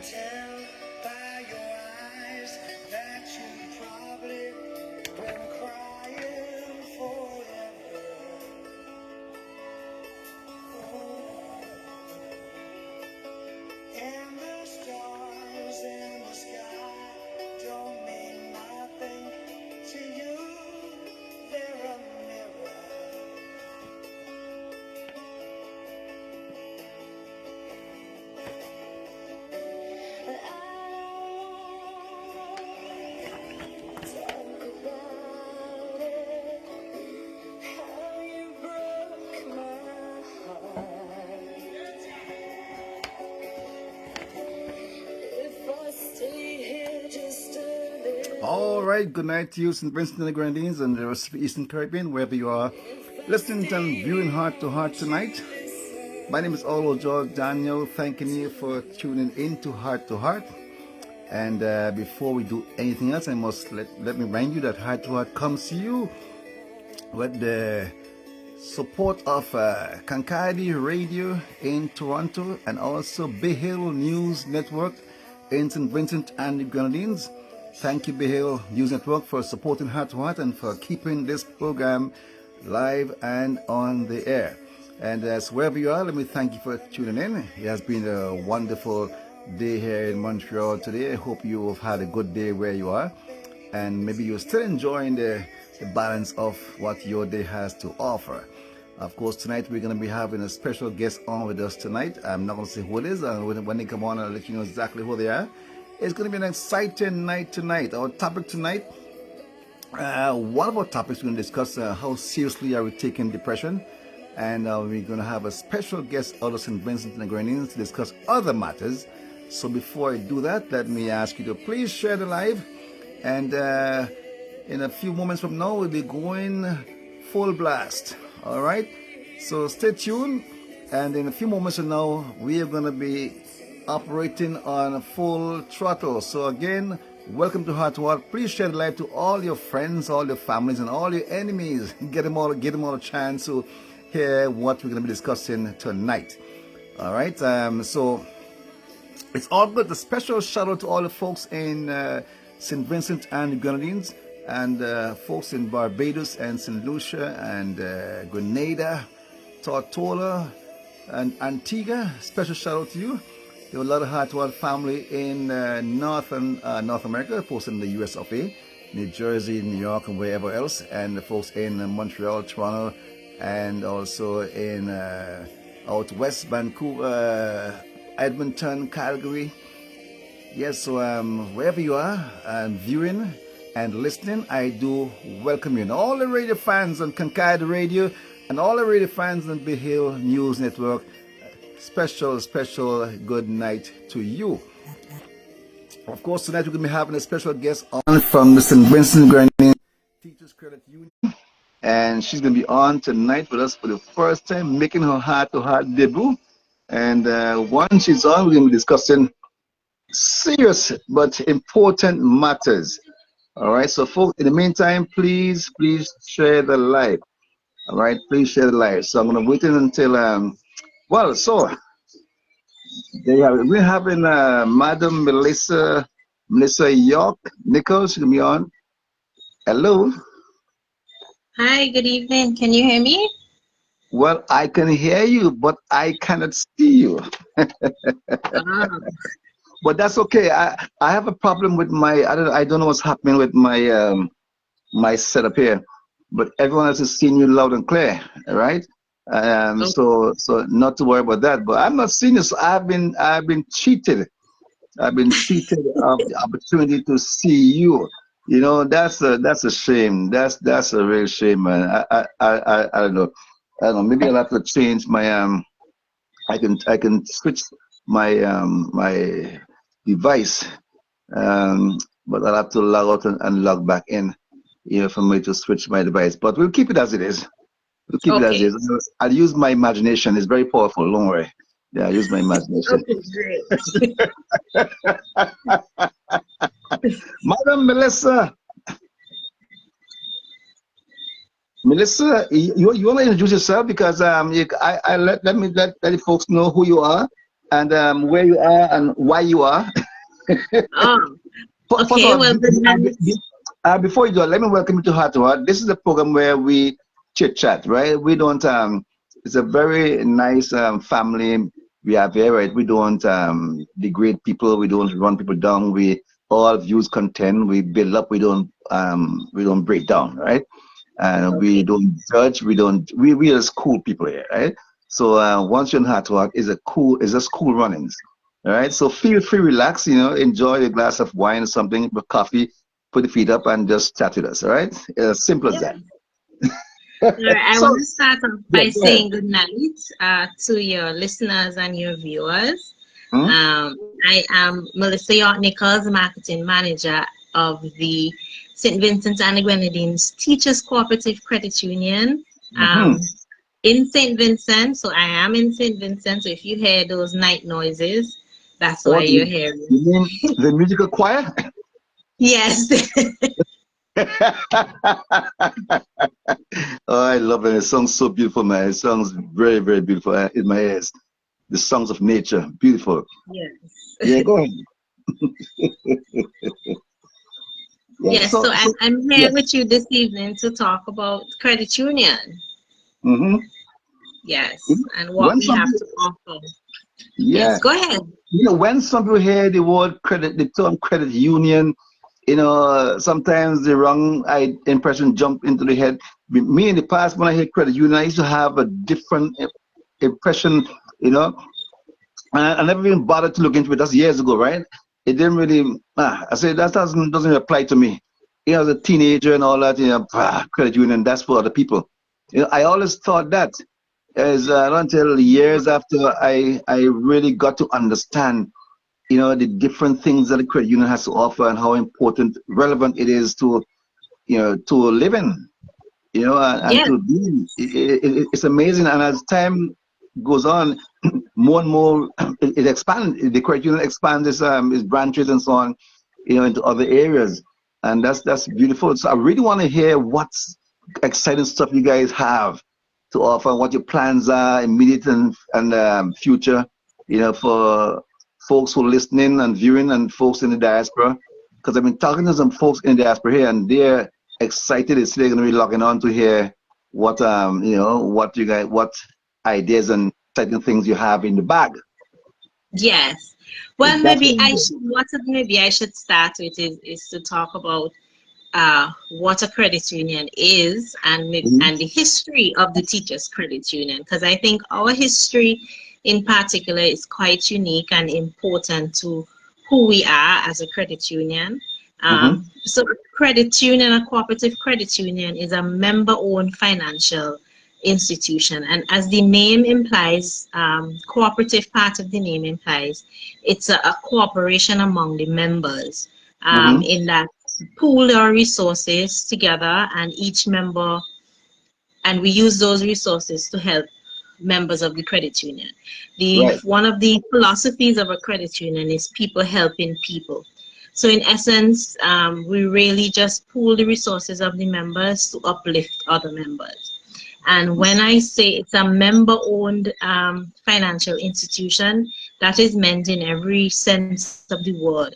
tell by your eyes that you've probably been crying forever. And the stars in the sky don't mean nothing to you. They're a mirror. All right, good night to you, St. Vincent and the Grenadines and the rest of the Eastern Caribbean, wherever you are listening and viewing Heart to Heart tonight. My name is Yorke-Nicholls Daniel, thanking you for tuning in to Heart. And before we do anything else, I must let me remind you that Heart to Heart comes to you with the support of Cancardi Radio in Toronto and also BAYHILLNEWS Network in St. Vincent and the Grenadines. Thank you, BAYHILL News Network, for supporting Heart to Heart and for keeping this program live and on the air. And as wherever you are, let me thank you for tuning in. It has been a wonderful day here in Montreal today. I hope you have had a good day where you are. And maybe you're still enjoying the balance of what your day has to offer. Of course, tonight we're going to be having a special guest on with us tonight. I'm not going to say who it is. When they come on, I'll let you know exactly who they are. It's going to be an exciting night tonight. Our topic tonight, one of our topics we're going to discuss how seriously are we taking depression. And we're going to have a special guest out of St. Vincent and the Grenadines to discuss other matters. So before I do that, let me ask you to please share the live. And in a few moments from now, we'll be going full blast. All right? So stay tuned. And in a few moments from now, we are going to be operating on full throttle. So again, welcome to Heart to Heart. Please share the live to all your friends, all your families, and all your enemies. Get them all a chance to hear what we're going to be discussing tonight. All right. So it's all good. A special shout out to all the folks in St. Vincent and the Grenadines, and folks in Barbados and St. Lucia and Grenada, Tortola, and Antigua. Special shout out to you. There were a lot of Heart to Heart family in North America, folks in the US of A, New Jersey, New York, and wherever else, and the folks in Montreal, Toronto, and also in out west, Vancouver, Edmonton, Calgary. Yes, so wherever you are viewing and listening, I do welcome you. And all the radio fans on Cancardi Radio and all the radio fans on BAYHILLNEWS Network, special good night to you. Of course, tonight we're going to be having a special guest on from the St. Vincent Grenadines Teachers Credit Union. And she's going to be on tonight with us for the first time, making her heart-to-heart debut. And once she's on, we're going to be discussing serious but important matters. All right, so folks, in the meantime, please share the live. All right, please share the live. So I'm going to wait until so we're having Madam Melissa Yorke-Nicholls. She's going to be on. Hello. Hi, good evening. Can you hear me? Well, I can hear you, but I cannot see you. But that's okay. I have a problem with my, I don't know what's happening with my my setup here, but everyone else is seeing you loud and clear, right? So not to worry about that. But I'm not seeing you. So I've been cheated. I've been cheated of the opportunity to see you. You know, that's a shame. That's a real shame, man. I don't know. I don't know. Maybe I'll have to change my I can switch my my device, but I'll have to log out and log back in, for me to switch my device. But we'll keep it as it is. We'll keep it as it is. I'll use my imagination. It's very powerful. Don't worry. Yeah, I'll use my imagination. Okay, great. Madam Melissa, you want to introduce yourself, because let the folks know who you are and where you are and why you are. Oh, First of okay. all, Well, good night. before you do, let me welcome you to Heart to Heart. This is a program where we chit chat, right? We don't. It's a very nice family we have here, right? We don't degrade people. We don't run people down. We all use content. We build up. We don't break down, right? And we Okay. don't judge. We are cool people here, right? So once you're in Heart to Heart, is just cool runnings. All right, so feel free, relax, enjoy a glass of wine or something, with coffee, put the feet up and just chat with us. All right, simple as Yeah. that. All right. I So want to start off yeah, by go ahead. saying good night to your listeners and your viewers. Hmm? I am Melissa Yorke-Nicholls, Marketing Manager of the St. Vincent and the Grenadines Teachers Cooperative Credit Union Hmm. in St. Vincent. So I am in St. Vincent. So if you hear those night noises, that's why Or you're hearing. you mean the musical choir? Yes. Oh, I love it. It sounds so beautiful, man. It sounds very, very beautiful in my ears. The songs of nature, beautiful. Yes. Yeah, go ahead. Yeah, Yes. So so I'm here yeah. with you this evening to talk about credit union. Hmm. Yes, and what When we some have people, to offer. yeah, Yes, go ahead. when some people hear the word credit, the term credit union, sometimes the wrong impression jump into the head. Me in the past, when I hear credit union, I used to have a different impression, you know. I never even bothered to look into it. That's years ago, right? It didn't really. I said that doesn't apply to me. As a teenager and all that, credit union, that's for other people. I always thought that. As not until years after I really got to understand, the different things that the credit union has to offer and how important, relevant it is to living, and Yes, to be. It's amazing. And as time goes on, more and more, it expands. The credit union expands its branches and so on, into other areas, and that's beautiful. So I really want to hear what's exciting stuff you guys have to offer, what your plans are, immediate and future, for folks who are listening and viewing and folks in the diaspora. Because I've been talking to some folks in the diaspora here, and they're excited. It's they're going to be logging on to hear what ideas and certain things you have in the bag. yes. So Well, that's what I'm doing. maybe I should start with is to talk about what a credit union is Mhm. and the history of the Teachers Credit Union, because I think our history in particular is quite unique and important to who we are as a credit union. Mhm. So a credit union, a cooperative credit union, is a member-owned financial institution, and as the name implies, cooperative part of the name implies, it's a cooperation among the members, Mhm. in that pool our resources together, and each member, and we use those resources to help members of the credit union. The Right. one of the philosophies of a credit union is people helping people. So in essence, we really just pool the resources of the members to uplift other members. And when I say it's a member-owned financial institution, that is meant in every sense of the word.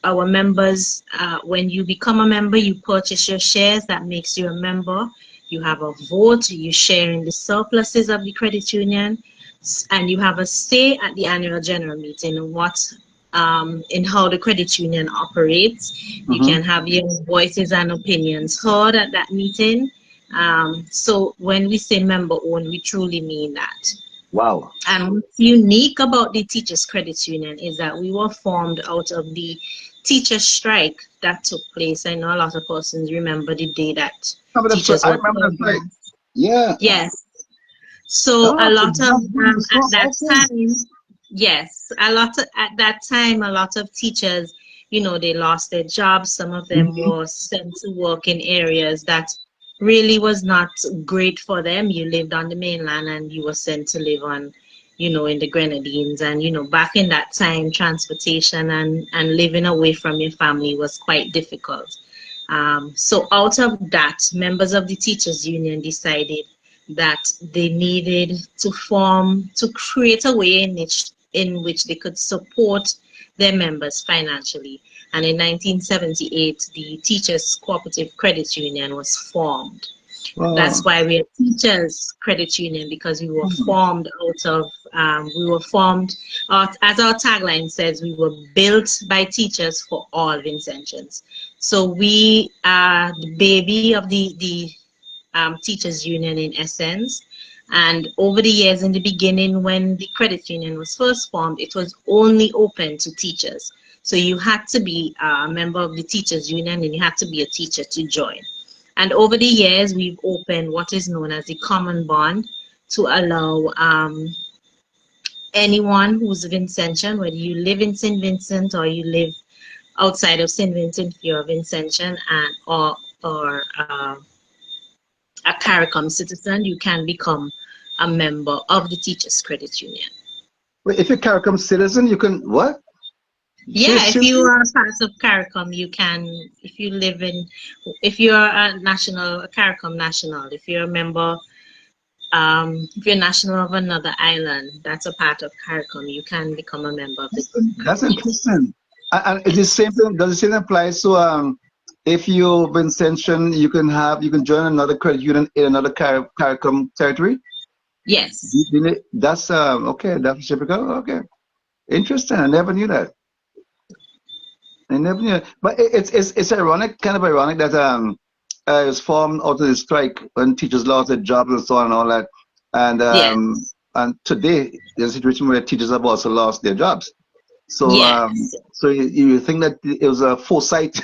Our members, when you become a member, you purchase your shares. That makes you a member. You have a vote. You share in the surpluses of the credit union, and you have a say at the annual general meeting in how the credit union operates. You Mhm. can have your voices and opinions heard at that meeting. So when we say member owned, we truly mean that. Wow. And what's unique about the Teachers Credit Union is that we were formed out of the teacher strike that took place. I know a lot of persons remember the day that teachers I were remember called that's right. on. Yeah. Yes. So Oh, a so lot of that's when you at saw. that Okay. time, yes, at that time, a lot of teachers, they lost their jobs. Some of them Mhm. were sent to work in areas that really was not great for them. You lived on the mainland and you were sent to live on, in the Grenadines. And, back in that time, transportation and living away from your family was quite difficult. So out of that, members of the teachers union decided that they needed to create a way in which they could support their members financially. And in 1978, the Teachers Cooperative Credit Union was formed. That's why we are Teachers Credit Union, because we were formed out of, as our tagline says, we were built by teachers for all Vincentians. So we are the baby of the Teachers Union in essence. And over the years, in the beginning, when the credit union was first formed, it was only open to teachers. So you had to be a member of the Teachers Union and you had to be a teacher to join. And over the years, we've opened what is known as the Common Bond to allow anyone who's a Vincentian, whether you live in St. Vincent or you live outside of St. Vincent, if you're a Vincentian or a CARICOM citizen, you can become a member of the Teachers Credit Union. Wait, if you're a CARICOM citizen, you can what? Yeah, if you are part of CARICOM, you can. If you live in, if you're a CARICOM national, if you're a member, if you're national of another island that's a part of CARICOM, you can become a member of the. That's interesting. And it's the same thing. Does the same apply? So if you're Vincentian, you can join another credit union in another CARICOM territory. Yes. That's okay. That's typical. Okay, interesting. I never knew that. I never knew. But it's ironic, kind of ironic that it was formed out of the strike when teachers lost their jobs and so on and all that. And Yes. and today there's a situation where teachers have also lost their jobs. So Yes. so you think that it was a foresight?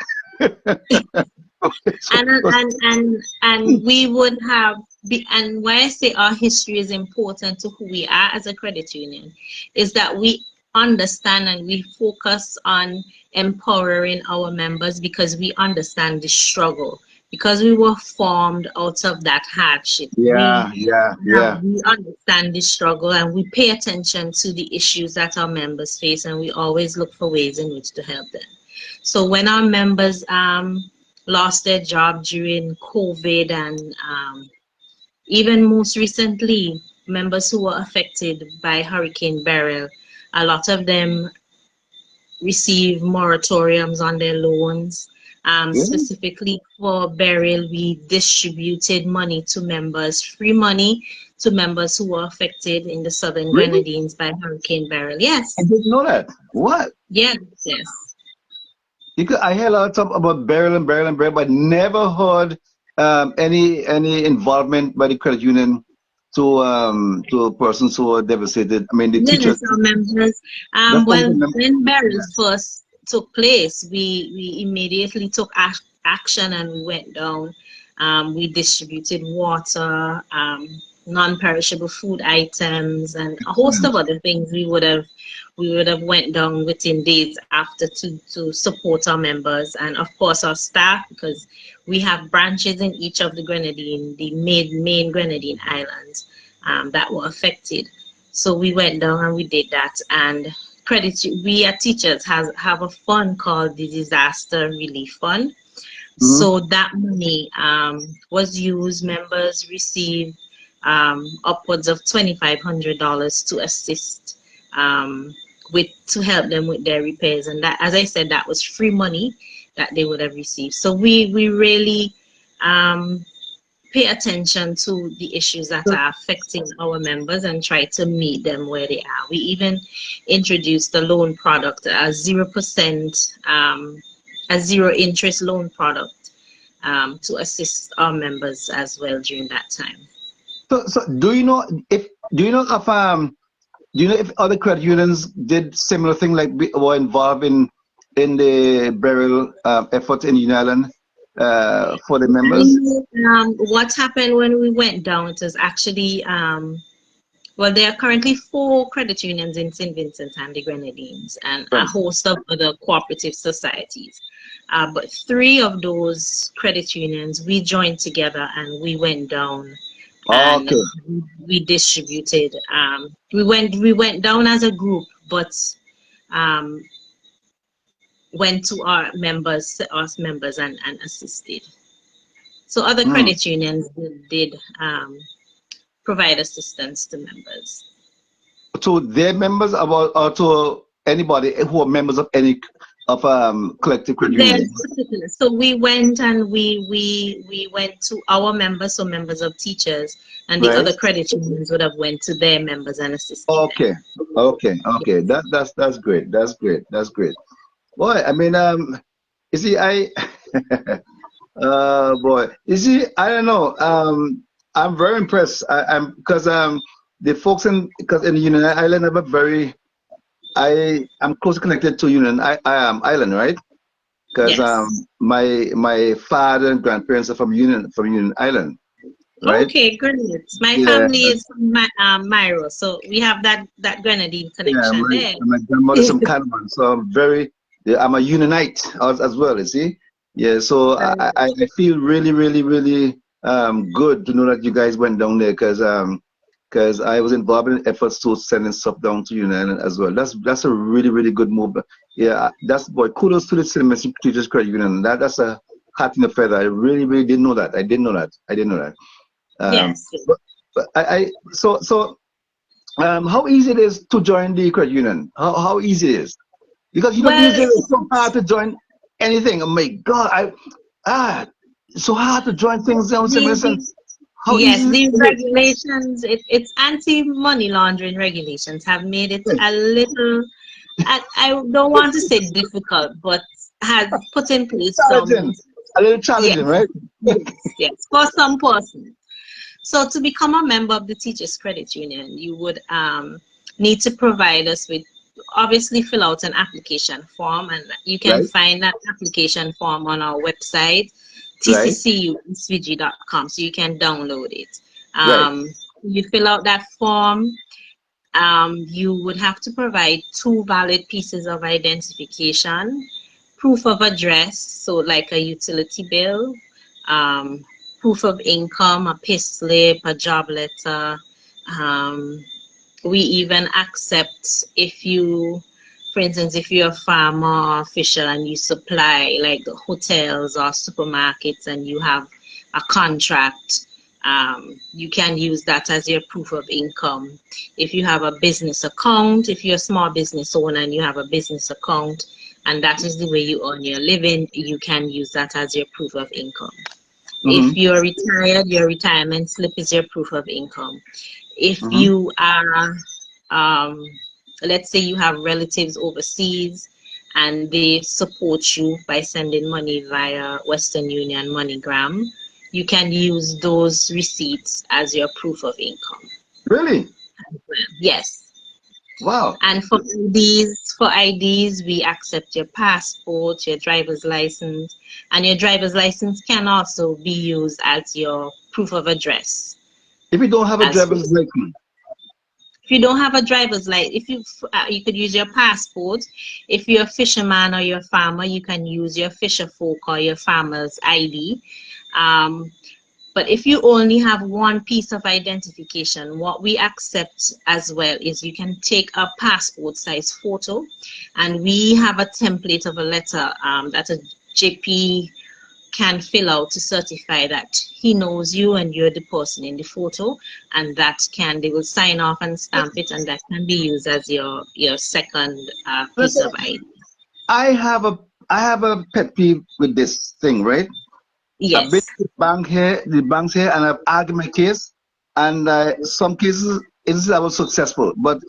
and we would have and why I say our history is important to who we are as a credit union is that we understand and we focus on empowering our members because we understand the struggle, because we were formed out of that hardship. We understand the struggle and we pay attention to the issues that our members face, and we always look for ways in which to help them. So when our members lost their job during COVID and even most recently, members who were affected by Hurricane Beryl, a lot of them received moratoriums on their loans. Specifically for Beryl, we distributed money to members, free money to members who were affected in the Southern Grenadines by Hurricane Beryl. Yes. I didn't know that. What? Yes, yes. I hear a lot of talk about Beryl, but never heard any involvement by the credit union to persons who are devastated. I mean, the teachers. Our members. When Beryl first took place, we immediately took action and we went down. We distributed water, non-perishable food items, and a host of other things. We would have went down within days after to support our members and of course our staff, because we have branches in each of the main Grenadine islands that were affected. So we went down and we did that. And we as teachers have a fund called the Disaster Relief Fund. So that money was used. Members received upwards of $2,500 to assist to help them with their repairs, and that, as I said, that was free money that they would have received. So we really pay attention to the issues that are affecting our members and try to meet them where they are. We even introduced a loan product, a 0%, a zero interest loan product to assist our members as well during that time. So do you know if other credit unions did similar thing, like were involved in the Beryl effort in Union Island for the members? What happened when we went down, it was actually well, there are currently 4 credit unions in St. Vincent and the Grenadines and a host of other cooperative societies. But 3 of those credit unions, we joined together and we went down. And we distributed. We went down as a group, but went to our members and assisted. So other credit unions did provide assistance to members. to their members or to anybody who are members of any of collective credit union? There's particular. So we went and we went to our members, so members of teachers, and the Right. other credit unions would have went to their members and assisted them. Okay. Okay. That's great. That's great. Boy, I mean, you see, boy, you see, I don't know. I'm very impressed. I'm because the folks because in Union Island have a very, I'm close connected to Union Island, right? Because Yes. my father and grandparents are from Union Island, right? Okay, great. My Yeah, family is from Myro, so we have that Grenadine yeah. connection there. My grandmother's from Canaman, so I'm a Unionite as well. You see, yeah. So I feel really good to know that you guys went down there because I was involved in efforts to sending stuff down to Union Island as well. That's a really good move. Yeah, that's boy. Kudos to the Cinema Teachers Credit Union. That's a hat in the feather. I really didn't know that. I didn't know that. Yes. But how easy it is to join the credit union? How easy it is? Because these Well, days it's so hard to join anything. Oh my God, it's so hard to join things down. How yes, easy these is it? regulations, it's anti-money laundering regulations have made it a little, I don't want to say difficult, but has put in place some, Challenging, a little yes, challenging, right? yes, for some persons. So to become a member of the Teachers Credit Union, you would need to provide us with, obviously fill out an application form, and you can Right, find that application form on our website, right, tccu.svgtccu.com, so you can download it. right. You fill out that form. You would have to provide 2 valid pieces of identification, proof of address, so like a utility bill, um, proof of income, a pay slip, a job letter. Um, we even accept if you, for instance, if you're a farmer or official and you supply like hotels or supermarkets and you have a contract, you can use that as your proof of income. If you have a business account, if you're a small business owner and you have a business account and that is the way you earn your living, you can use that as your proof of income. If Mm-hmm, you're retired, your retirement slip is your proof of income. If mm-hmm. you are, um, let's say you have relatives overseas and they support you by sending money via Western Union, MoneyGram, you can use those receipts as your proof of income. Really? Yes. Wow. And for IDs, we accept your passport, your driver's license, and your driver's license can also be used as your proof of address. If you don't have a As driver's license, if you don't have a driver's license, you could use your passport. If you're a fisherman or you're a farmer, you can use your fisher folk or your farmer's ID. But if you only have one piece of identification, what we accept as well is you can take a passport size photo, and we have a template of a letter that a JP can fill out to certify that he knows you and you're the person in the photo, and they will sign off and stamp it, and that can be used as your second piece of ID. I have a pet peeve with this thing, right? I've been Yes. to the banks here, and I've argued my case, and some cases I was successful, but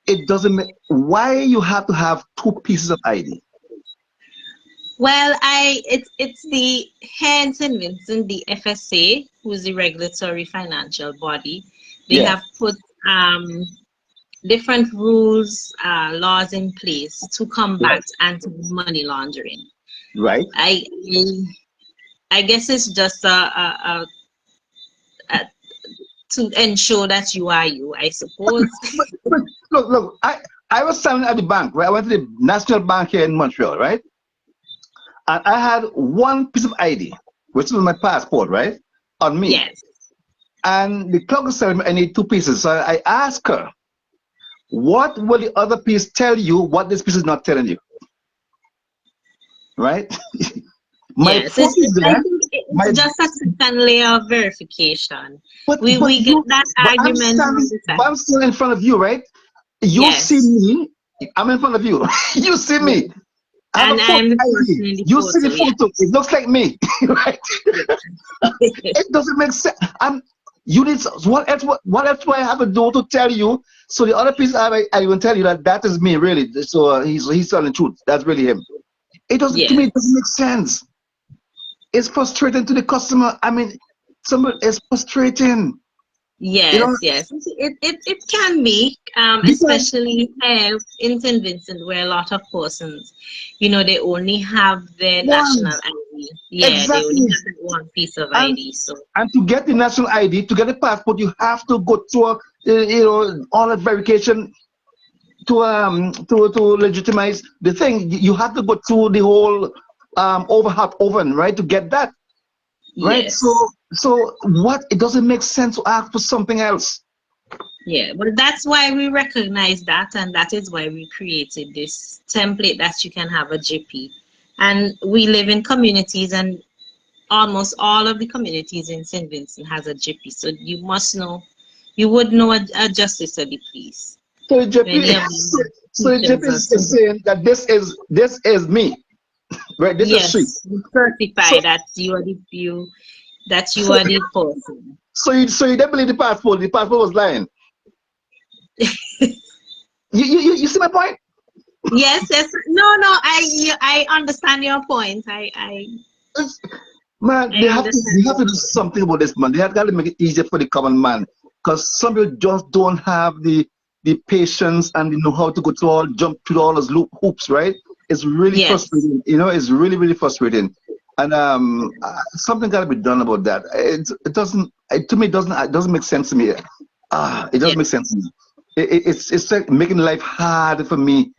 it doesn't make why you have to have 2 pieces of ID. Well, it's the here in St. Vincent, the FSA, who's the regulatory financial body. They Yeah, have put different rules, laws in place to combat right, anti-money laundering. right. I guess it's just to ensure that you are you, I suppose. But look, I was standing at the bank, right? I went to the National Bank here in Montreal, right? And I had 1 piece of ID, which was my passport, right, on me. Yes. And the clerk was telling me I need 2 pieces. So I asked her, what will the other piece tell you what this piece is not telling you? Right? My Yes, foot is I there. think it's just a second layer of verification. But We get that but argument all the I'm time. standing in front of you, right? You see Yes. me. I'm in front of you. You see Yes. me. I have a And photo I'm the ID. person in the You see the photo, yeah. photo. It looks like me, right? It doesn't make sense. You need what else? What else do I have to do to tell you? So the other piece, I will tell you that that is me, really. So he's telling the truth. That's really him. It doesn't, to me. It doesn't Yes. make sense. It's frustrating to the customer. I mean, somebody it's frustrating. You know, Yes, yes. It can be, because especially in St. Vincent, where a lot of persons, they only have their national once ID. Yeah, they only exactly, have that one piece of and ID. So, and to get the national ID, to get a passport, you have to go through all the verification to legitimize the thing. You have to go through the whole over hot oven, right, to get that, right? yes. So what? It doesn't make sense to ask for something else. Yeah, but that's why we recognize that, and that is why we created this template that you can have a GP. And we live in communities, and almost all of the communities in St. Vincent has a GP. So you must know, you would know a justice of the peace. So the Many JP, of so, them so the teachers JP are is saying that this is me, right? This is she. yes, you certify So that you are so the person. so you don't believe the passport? The passport was lying. You see my point? Yes, yes. No, no, I understand your point. It's, man, I they understand have your to do point. something about this, man. They have got to make it easier for the common man, because some people just don't have the patience and the know how to go through jump through all those hoops, right? It's really Yes, frustrating. It's really frustrating, and something got to be done about that. It doesn't. To me, it doesn't make sense to me. It doesn't yes, make sense to me. It's like making life hard for me,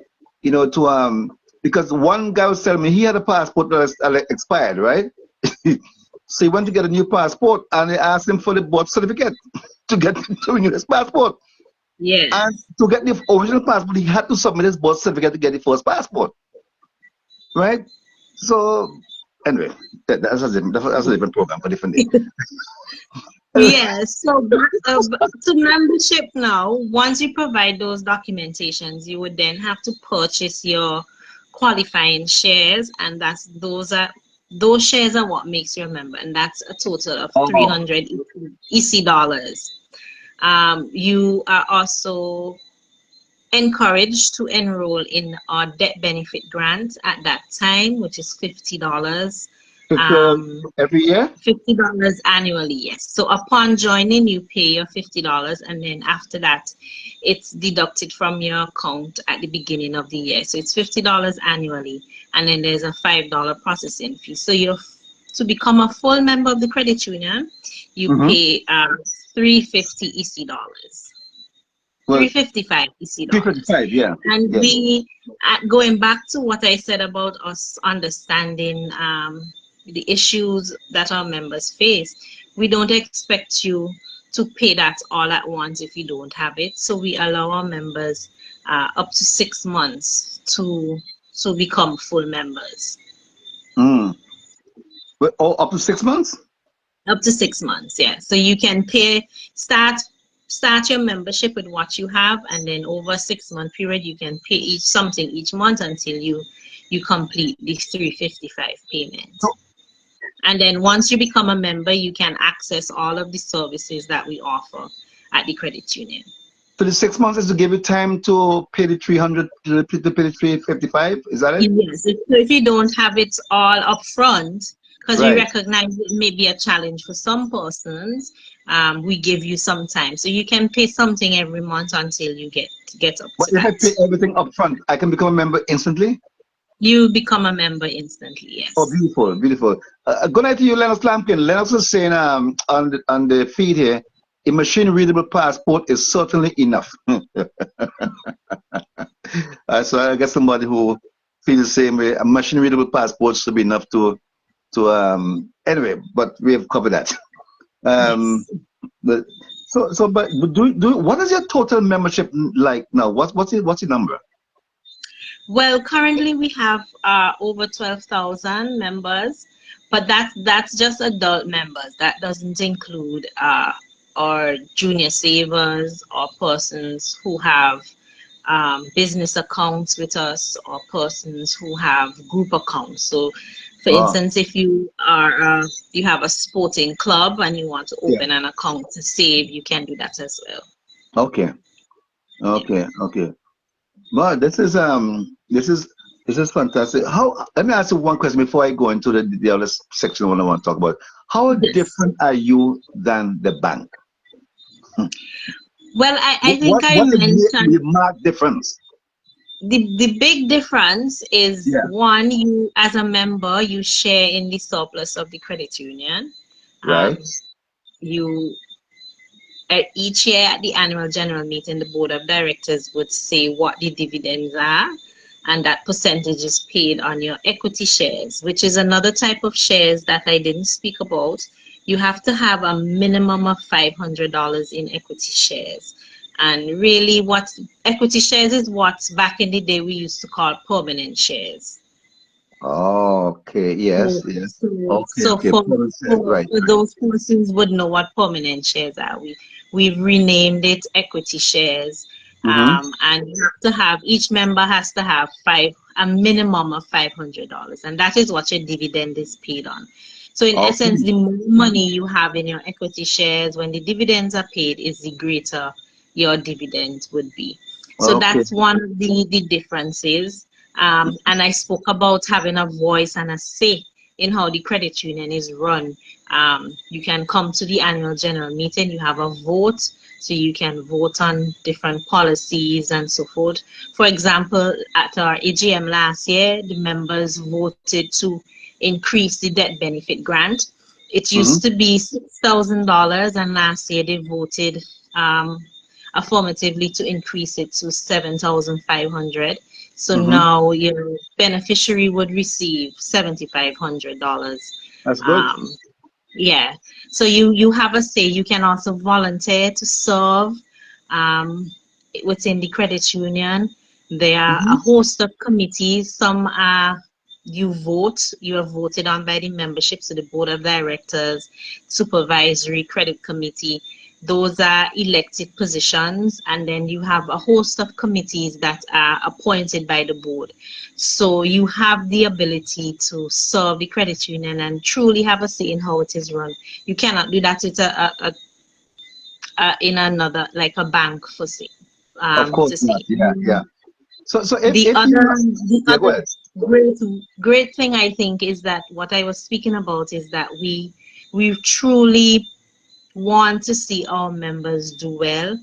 to because one guy was telling me he had a passport that was expired, right? So he went to get a new passport, and they asked him for the birth certificate to renew his passport. And yes, to get the original passport, he had to submit his birth certificate to get the first passport, right? So anyway, that's a different program for a different day. yes. So, to membership now, once you provide those documentations, you would then have to purchase your qualifying shares, and those shares are what makes you a member, and that's a total of Oh, 300 EC dollars. You are also encouraged to enroll in our debt benefit grant at that time, which is $50. Um, every year. $50 annually, yes. So upon joining, you pay your $50, and then after that, it's deducted from your account at the beginning of the year. So it's $50 annually, and then there's a $5 processing fee. So to become a full member of the credit union, you Mm-hmm. pay 350 EC dollars. Well, 355 EC dollars. 355. Yeah, And yeah. going back to what I said about us understanding the issues that our members face, we don't expect you to pay that all at once if you don't have it. So we allow our members up to 6 months to become full members. Mm. Well, up to 6 months. Up to 6 months, yeah. So you can start your membership with what you have, and then over a 6 month period you can pay each month until you complete the 355 payment. So And then once you become a member, you can access all of the services that we offer at the credit union. So the 6 months is to give you time to pay the 300, to pay the 355. Is that it? Yes, so if you don't have it all up front, because we Right. recognize it may be a challenge for some persons, we give you some time. So you can pay something every month until you get up But to if I that. pay everything up front, I can become a member instantly. You become a member instantly, Oh, yes. beautiful, beautiful. Good night to you, Lennox Lampkin. Lennox is saying on the feed here, a machine readable passport is certainly enough. So I guess somebody who feels the same way. A machine readable passport should be enough to anyway. But we have covered that. Um, Yes. but but what is your total membership like now? What's your number? Well, currently we have over 12,000 members, but that's just adult members. That doesn't include our junior savers or persons who have business accounts with us or persons who have group accounts. So, for Oh, instance, if you are you have a sporting club and you want to yeah. open an account to save, you can do that as well. Okay. Yeah. Okay. Well, this is fantastic. How? Let me ask you one question before I go into the other section what I want to talk about. How Yes. different are you than the bank? Hmm. Well, I think I What is the mentioned marked difference? the big difference is Yeah. one, you as a member, you share in the surplus of the credit union. Right. You each year at the annual general meeting, the board of directors would say what the dividends are, and that percentage is paid on your equity shares, which is another type of shares that I didn't speak about. You have to have a minimum of $500 in equity shares. And really, what equity shares is what back in the day we used to call permanent shares. Okay. Yes. So, Yes. so, Okay. so Okay. for, Right. for those persons would know what permanent shares are. We've renamed it equity shares, Mm-hmm. and you have to have each member has to have a minimum of $500, and that is what your dividend is paid on. So in essence, Okay. the more money you have in your equity shares when the dividends are paid is the greater your dividend would be. So Okay. that's one of the differences. And I spoke about having a voice and a say in how the credit union is run. You can come to the annual general meeting, you have a vote, so you can vote on different policies and so forth. For example, at our AGM last year, the members voted to increase the debt benefit grant. It Mm-hmm. used to be $6,000, and last year they voted affirmatively to increase it to 7,500. So Mm-hmm. now your beneficiary would receive $7,500. That's good. Um, yeah. So you have a say. You can also volunteer to serve um, within the credit union. There are a Mm-hmm. host of committees. Some are you vote. You are voted on by the membership, so the board of directors, supervisory, credit committee. Those are elected positions, and then you have a host of committees that are appointed by the board. So you have the ability to serve the credit union and truly have a say in how it is run. You cannot do that with in another, like a bank for say, Of course to not. say. Yeah. Yeah. So The if you other, the yeah, go other ahead. great thing I think is that what I was speaking about is that we truly want to see our members do well,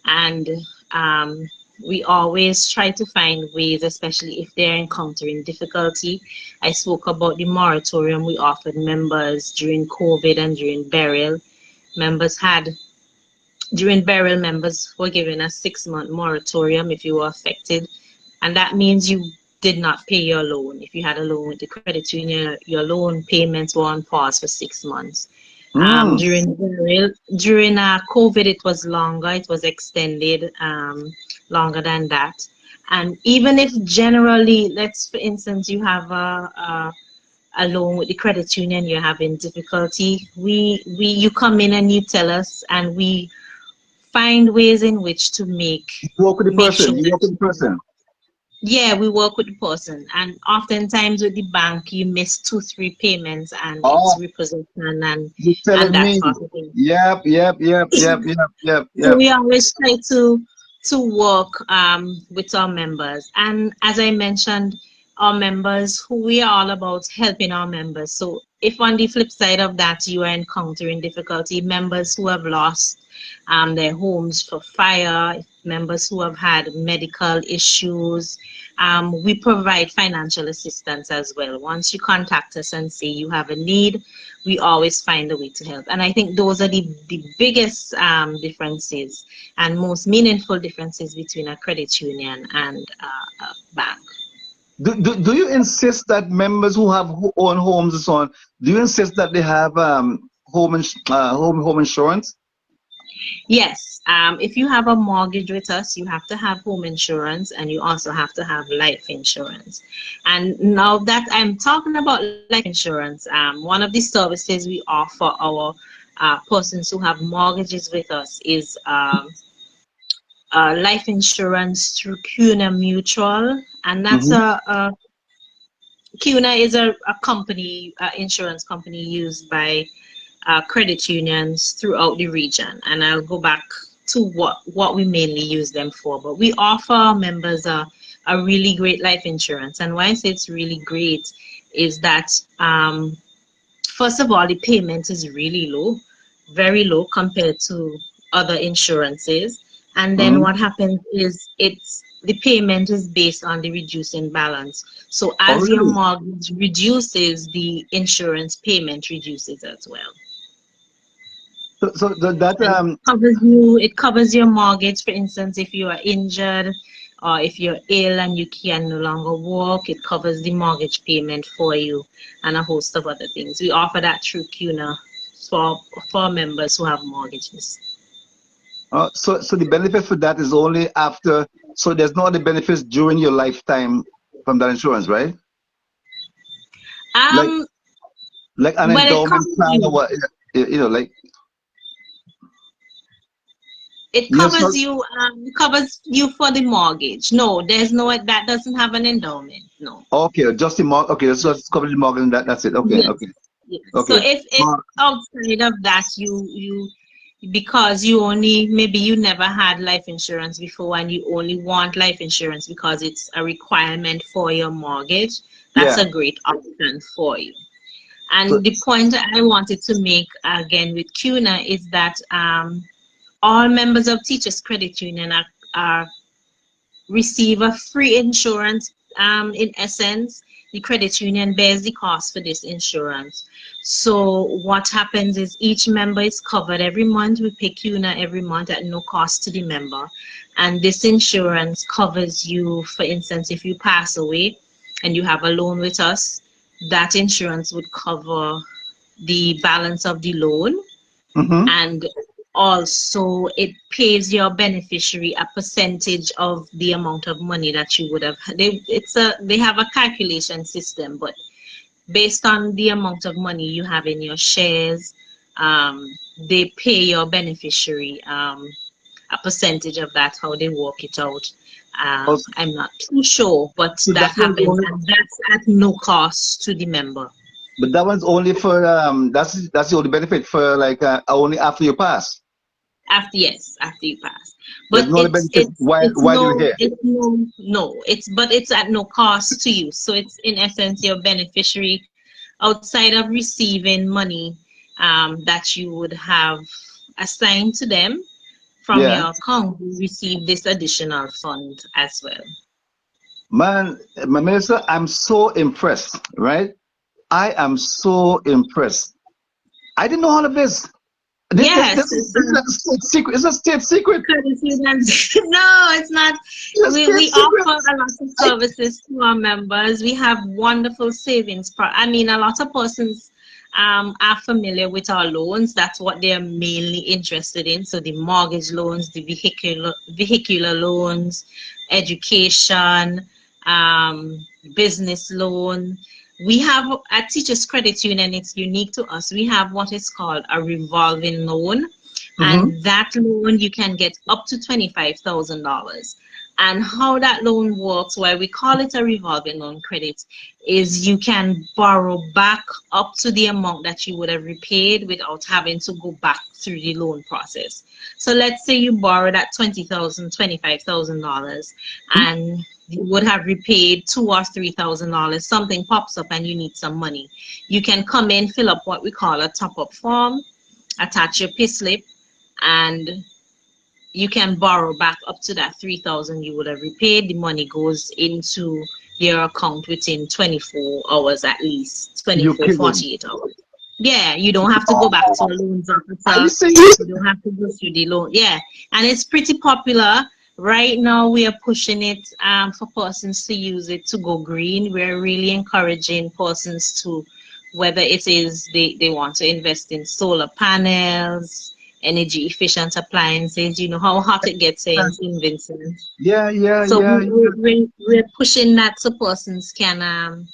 and um, we always try to find ways, especially if they're encountering difficulty. I spoke about the moratorium we offered members during COVID and during burial. Members had During burial, members were given a 6-month moratorium if you were affected, and that means you did not pay your loan. If you had a loan with the credit union, your loan payments were on pause for 6 months. Mm. During COVID, it was longer. It was extended longer than that. And even if generally, let's for instance, you have a loan with the credit union, you're having difficulty, we you come in and you tell us, and we find ways in which to Work with the make sure person. You that work with the person. yeah, we work with the person, and oftentimes with the bank, you miss 2, 3 payments, and it's Oh, repossession you're and telling that me. sort of thing. So Yep. we always try to work with our members, and as I mentioned, our members, who we are all about helping our members. So if on the flip side of that you are encountering difficulty, members who have lost their homes for fire, members who have had medical issues, we provide financial assistance as well. Once you contact us and say you have a need, we always find a way to help. And I think those are the biggest differences and most meaningful differences between a credit union and a bank. Do you insist that members who have own homes and so on, do you insist that they have home insurance? Yes, if you have a mortgage with us, you have to have home insurance, and you also have to have life insurance. And now that I'm talking about life insurance, one of the services we offer our persons who have mortgages with us is life insurance through CUNA Mutual, and that's Mm-hmm. CUNA is a company, insurance company used by credit unions throughout the region, and I'll go back to what we mainly use them for. But we offer our members a really great life insurance, and why I say it's really great is that first of all, the payment is really low, very low compared to other insurances. And then Mm-hmm. what happens is the payment is based on the reducing balance. So Oh, as your really? mortgage reduces, the insurance payment reduces as well. So that And it covers your mortgage, for instance, if you are injured or if you're ill and you can no longer walk, it covers the mortgage payment for you and a host of other things. We offer that through CUNA for members who have mortgages. so the benefit for that is only after. So there's no other benefits during your lifetime from that insurance, right? Like Um, like an well, endowment plan or what? Like yes, sir. it covers you for the mortgage. No, there's no, that doesn't have an endowment. No. Okay, just the mortgage. Okay, let's just cover the mortgage. And that's it. Okay, Yes. okay, Yes. So okay. if Uh, outside of that you because you only, maybe you never had life insurance before and you only want life insurance because it's a requirement for your mortgage, that's yeah. a great option for you. So, And the point that I wanted to make again with CUNA is that all members of Teachers Credit Union are receive a free insurance. In essence, the credit union bears the cost for this insurance. So what happens is each member is covered every month. We pay CUNA every month at no cost to the member. And this insurance covers you, for instance, if you pass away and you have a loan with us, that insurance would cover the balance of the loan, mm-hmm. and also it pays your beneficiary a percentage of the amount of money that you would have. They have a calculation system, but based on the amount of money you have in your shares, um, they pay your beneficiary a percentage of that. How they work it out, Also, I'm not too sure, but so that that one's happens, only, and that's at no cost to the member. but that one's only for that's the only benefit for like only after you pass. After, yes, after you pass. There's But no other benefit while you're here. it's at no cost to you. So it's in essence your beneficiary, outside of receiving money that you would have assigned to them from Yeah, your account, you receive this additional fund as well. man, my minister, I'm so impressed. Right, I am so impressed. I didn't know all of this. Yes, This is like a state secret. It's a state secret. courtesy no, it's not. It's a state We secret. offer a lot of services to our members. We have wonderful savings. I mean, a lot of persons are familiar with our loans. That's what they're mainly interested in. So the mortgage loans, the vehicular loans, education, business loan. We have at Teachers Credit Union, it's unique to us. We have what is called a revolving loan, Mm-hmm. and that loan you can get up to $25,000. And how that loan works, why we call it a revolving loan credit, is you can borrow back up to the amount that you would have repaid without having to go back through the loan process. So let's say you borrow that $25,000, and you would have repaid $2,000 or $3,000. Something pops up and you need some money. You can come in, fill up what we call a top-up form, attach your payslip, and you can borrow back up to that 3,000 you would have repaid. The money goes into your account within 24 hours, at least You 24, kidding? 48 hours. Yeah, you don't have to go back to a loans Are you officer. serious? You don't have to go through the loan. Yeah, and it's pretty popular. Right now, we are pushing it for persons to use it to go green. We're really encouraging persons to, whether it is they want to invest in solar panels, energy efficient appliances. You know how hot it gets here in St. Vincent. Yeah, yeah, So yeah, yeah. we're pushing that so persons can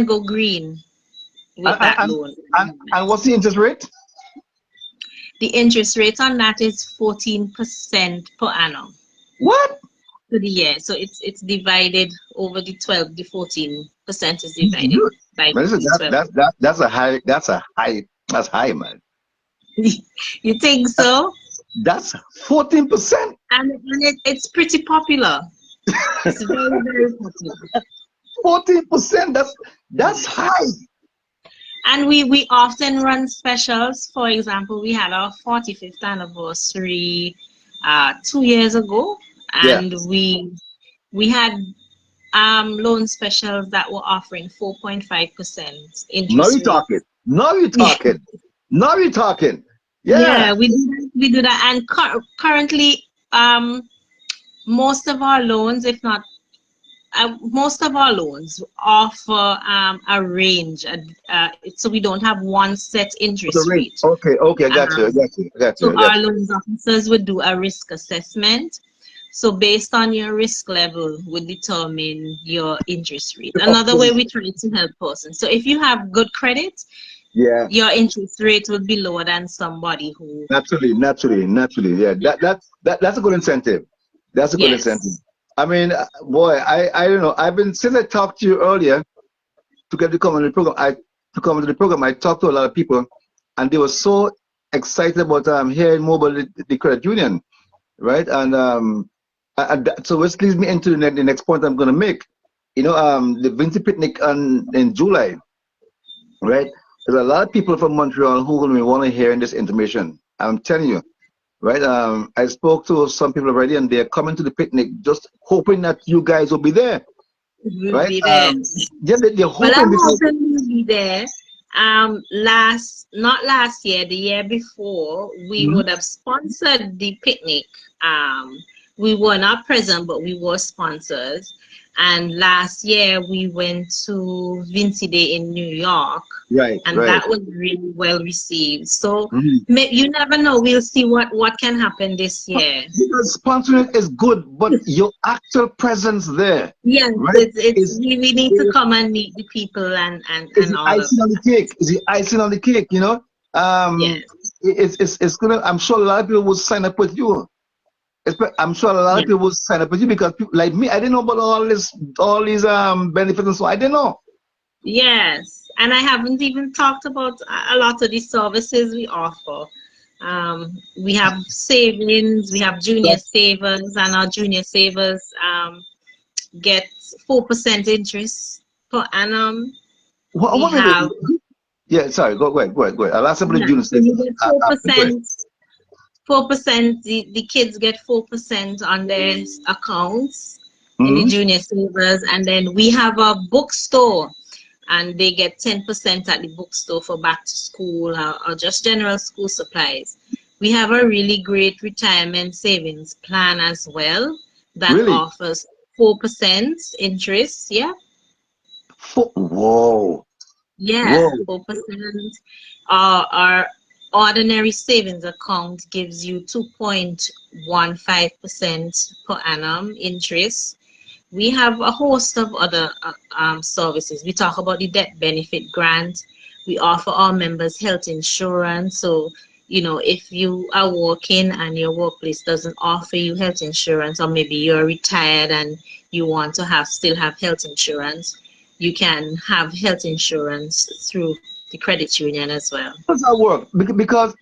go green with And, that and, loan. and what's the interest rate? The interest rate on that is 14% per annum. What? to the year. So it's divided over the 12. The 14% is divided You, by man, listen, the 12. that's a high. That's high, man. You think so? That's 14%. And it's pretty popular. It's very, very popular. 14%. That's high. And we often run specials. For example, we had our 45th anniversary 2 years ago, Yeah. and we had loan specials that were offering 4.5% Now interest you're rate. talking. Now you're talking. Now you're talking. Yeah. Yeah, we do that, and currently, most of our loans, if not most of our loans, offer a range, so we don't have one set The interest rate. rate. Okay. Okay. I got you. I Um, got you. I got you. so I got our you. loans officers would do a risk assessment. So based on your risk level would determine your interest rate. Another way we try to help persons. So if you have good credit, Yeah. your interest rate would be lower than somebody who, Naturally. Yeah. That's a good incentive. That's a good incentive. yes. I mean, boy, I don't know. I've been since I talked to you earlier to get to come on the program. To come into the program. I talked to a lot of people, and they were so excited about hearing more about the credit union, right? And so which leads me into the next point I'm going to make. You know, the Vinci picnic in July, right? There's a lot of people from Montreal who will want to hear this information. I'm telling you, right? I spoke to some people already, and they're coming to the picnic just hoping that you guys will be there, We'll right? be there. Yeah, they're Well, hoping I'm because hoping we'll be there. Not last year, the year before, we Mhm. would have sponsored the picnic. Um, we were not present, but we were sponsors. And last year we went to Vinci Day in New York, and Right. that was really well received. So Mhm. you never know. We'll see what can happen this year. Because sponsoring is good, but your actual presence there, Yes, right, it's is we need to is, come and meet the people is and the all of icing on the cake. Is the icing on the cake, you know? yes. It's gonna. I'm sure a lot of people will sign up with you. I'm sure a lot of Yeah. people will sign up with you because people like me, I didn't know about all these benefits and so I didn't know. Yes, and I haven't even talked about a lot of the services we offer. We have savings, we have junior But savers, and our junior savers get 4% interest per annum. We what really? have, Yeah, sorry. Go ahead. I'll ask somebody yeah, June so you get after. Go ahead. 4%. 4%, the kids get 4% on their accounts in the Hmm. junior savers, and then we have a bookstore, and they get 10% at the bookstore for back to school or just general school supplies. We have a really great retirement savings plan as well that Really? offers 4% interest. Yeah, Whoa. yeah, Whoa. 4%. Our ordinary savings account gives you 2.15% per annum interest. We have a host of other services. We talk about the debt benefit grant. We offer our members health insurance. So, if you are working and your workplace doesn't offer you health insurance, or maybe you're retired and you want to still have health insurance, you can have health insurance through the credit union as well. How does that work?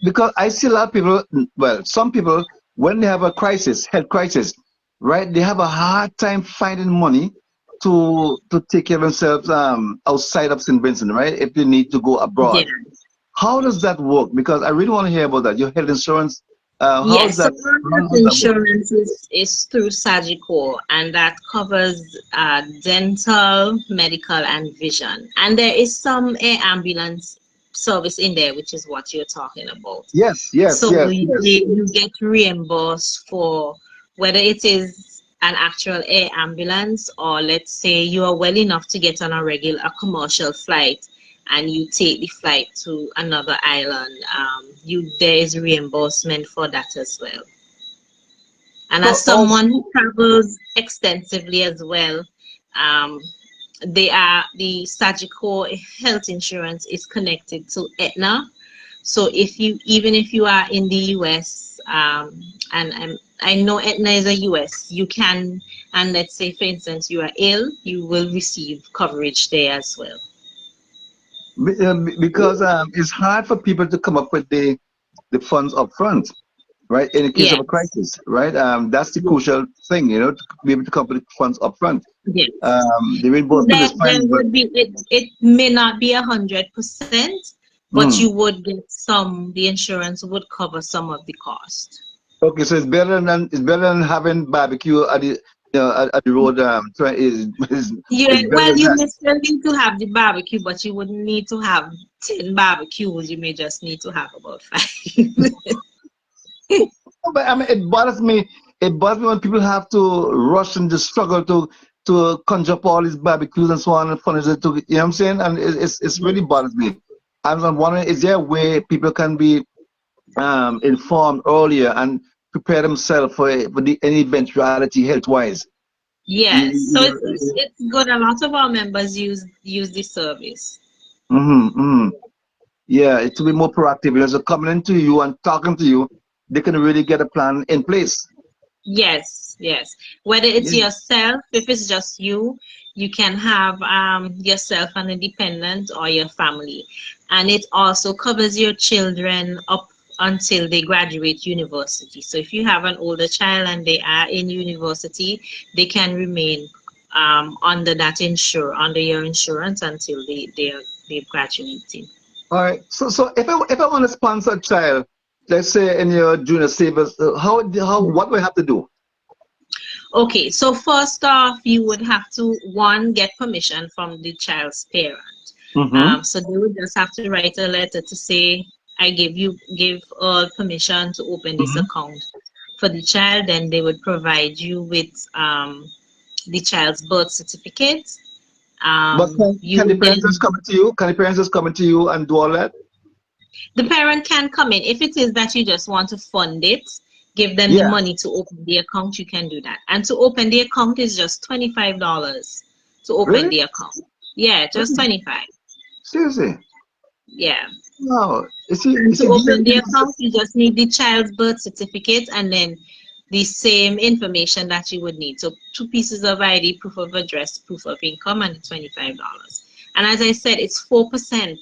Because I see a lot of people. Well, some people when they have a crisis, health crisis, right? They have a hard time finding money to take care of themselves outside of St. Vincent, right? If they need to go Yeah. abroad. How does that work? Because I really want to hear about that. Your health insurance. How is Yes, so that? our How health does that work? insurance is through Svgtccu, and that covers dental, medical, and vision. And there is some air ambulance service in there, which is what you're talking about. Yes, yes, So yes, yes. you get reimbursed for whether it is an actual air ambulance, or let's say you are well enough to get on a commercial flight, and you take the flight to another island. There is reimbursement for that as well. And as So also, someone who travels extensively as well, um, the Svgtccu health insurance is connected to Aetna. So even if you are in the US, and I know Aetna is a US. You can, and let's say, for instance, you are ill, you will receive coverage there as well. Because it's hard for people to come up with the funds up front, right? In the case of a Yes. crisis, right? That's the Yes. crucial thing, to be able to come up with funds up front. Yes. The reimbursement is There fine, but would be, it may not be 100%, but mm, you would get some, the insurance would cover some of the cost. okay, so it's better than having barbecue at the at the road. Yeah, It's better well, than you that. may still need to have the barbecue, but you wouldn't need to have 10 barbecues. You may just need to have about 5. No, but I mean, it bothers me. It bothers me when people have to rush and just struggle to conjure up all these barbecues and so on and furniture to, you know what I'm saying? And it's really bothers me. I'm wondering, is there a way people can be informed earlier and prepare themselves for any eventuality health wise? Yes, so it's good. A lot of our members use this service. Mm-hmm. Yeah, it to be more proactive. So coming into you and talking to you, they can really get a plan in place. Yes, yes. Whether it's Yeah. yourself, if it's just you, you can have yourself and a dependent or your family. And it also covers your children up until they graduate university. So if you have an older child and they are in university, they can remain under your insurance until they've graduated. All right. So if I want to sponsor a child, let's say in your junior savers, what do I have to do? Okay, so first off, you would have to, one, get permission from the child's parent. Mm-hmm. So they would just have to write a letter to say, I give all permission to open this Mm-hmm. account for the child. Then they would provide you with the child's birth certificate. But You can the would parents just then, come to you? Can the parents just come to you and do all that? the parent can come in. If it is that you just want to fund it, give them the Yeah. money to open the account, you can do that. And to open the account is just $25 to open Really? the account. Yeah, just 25. Seriously? Yeah. No. You And to see, open the account, you just need the child's birth certificate and then the same information that you would need. So 2 pieces of ID, proof of address, proof of income, and $25. And as I said, it's 4%.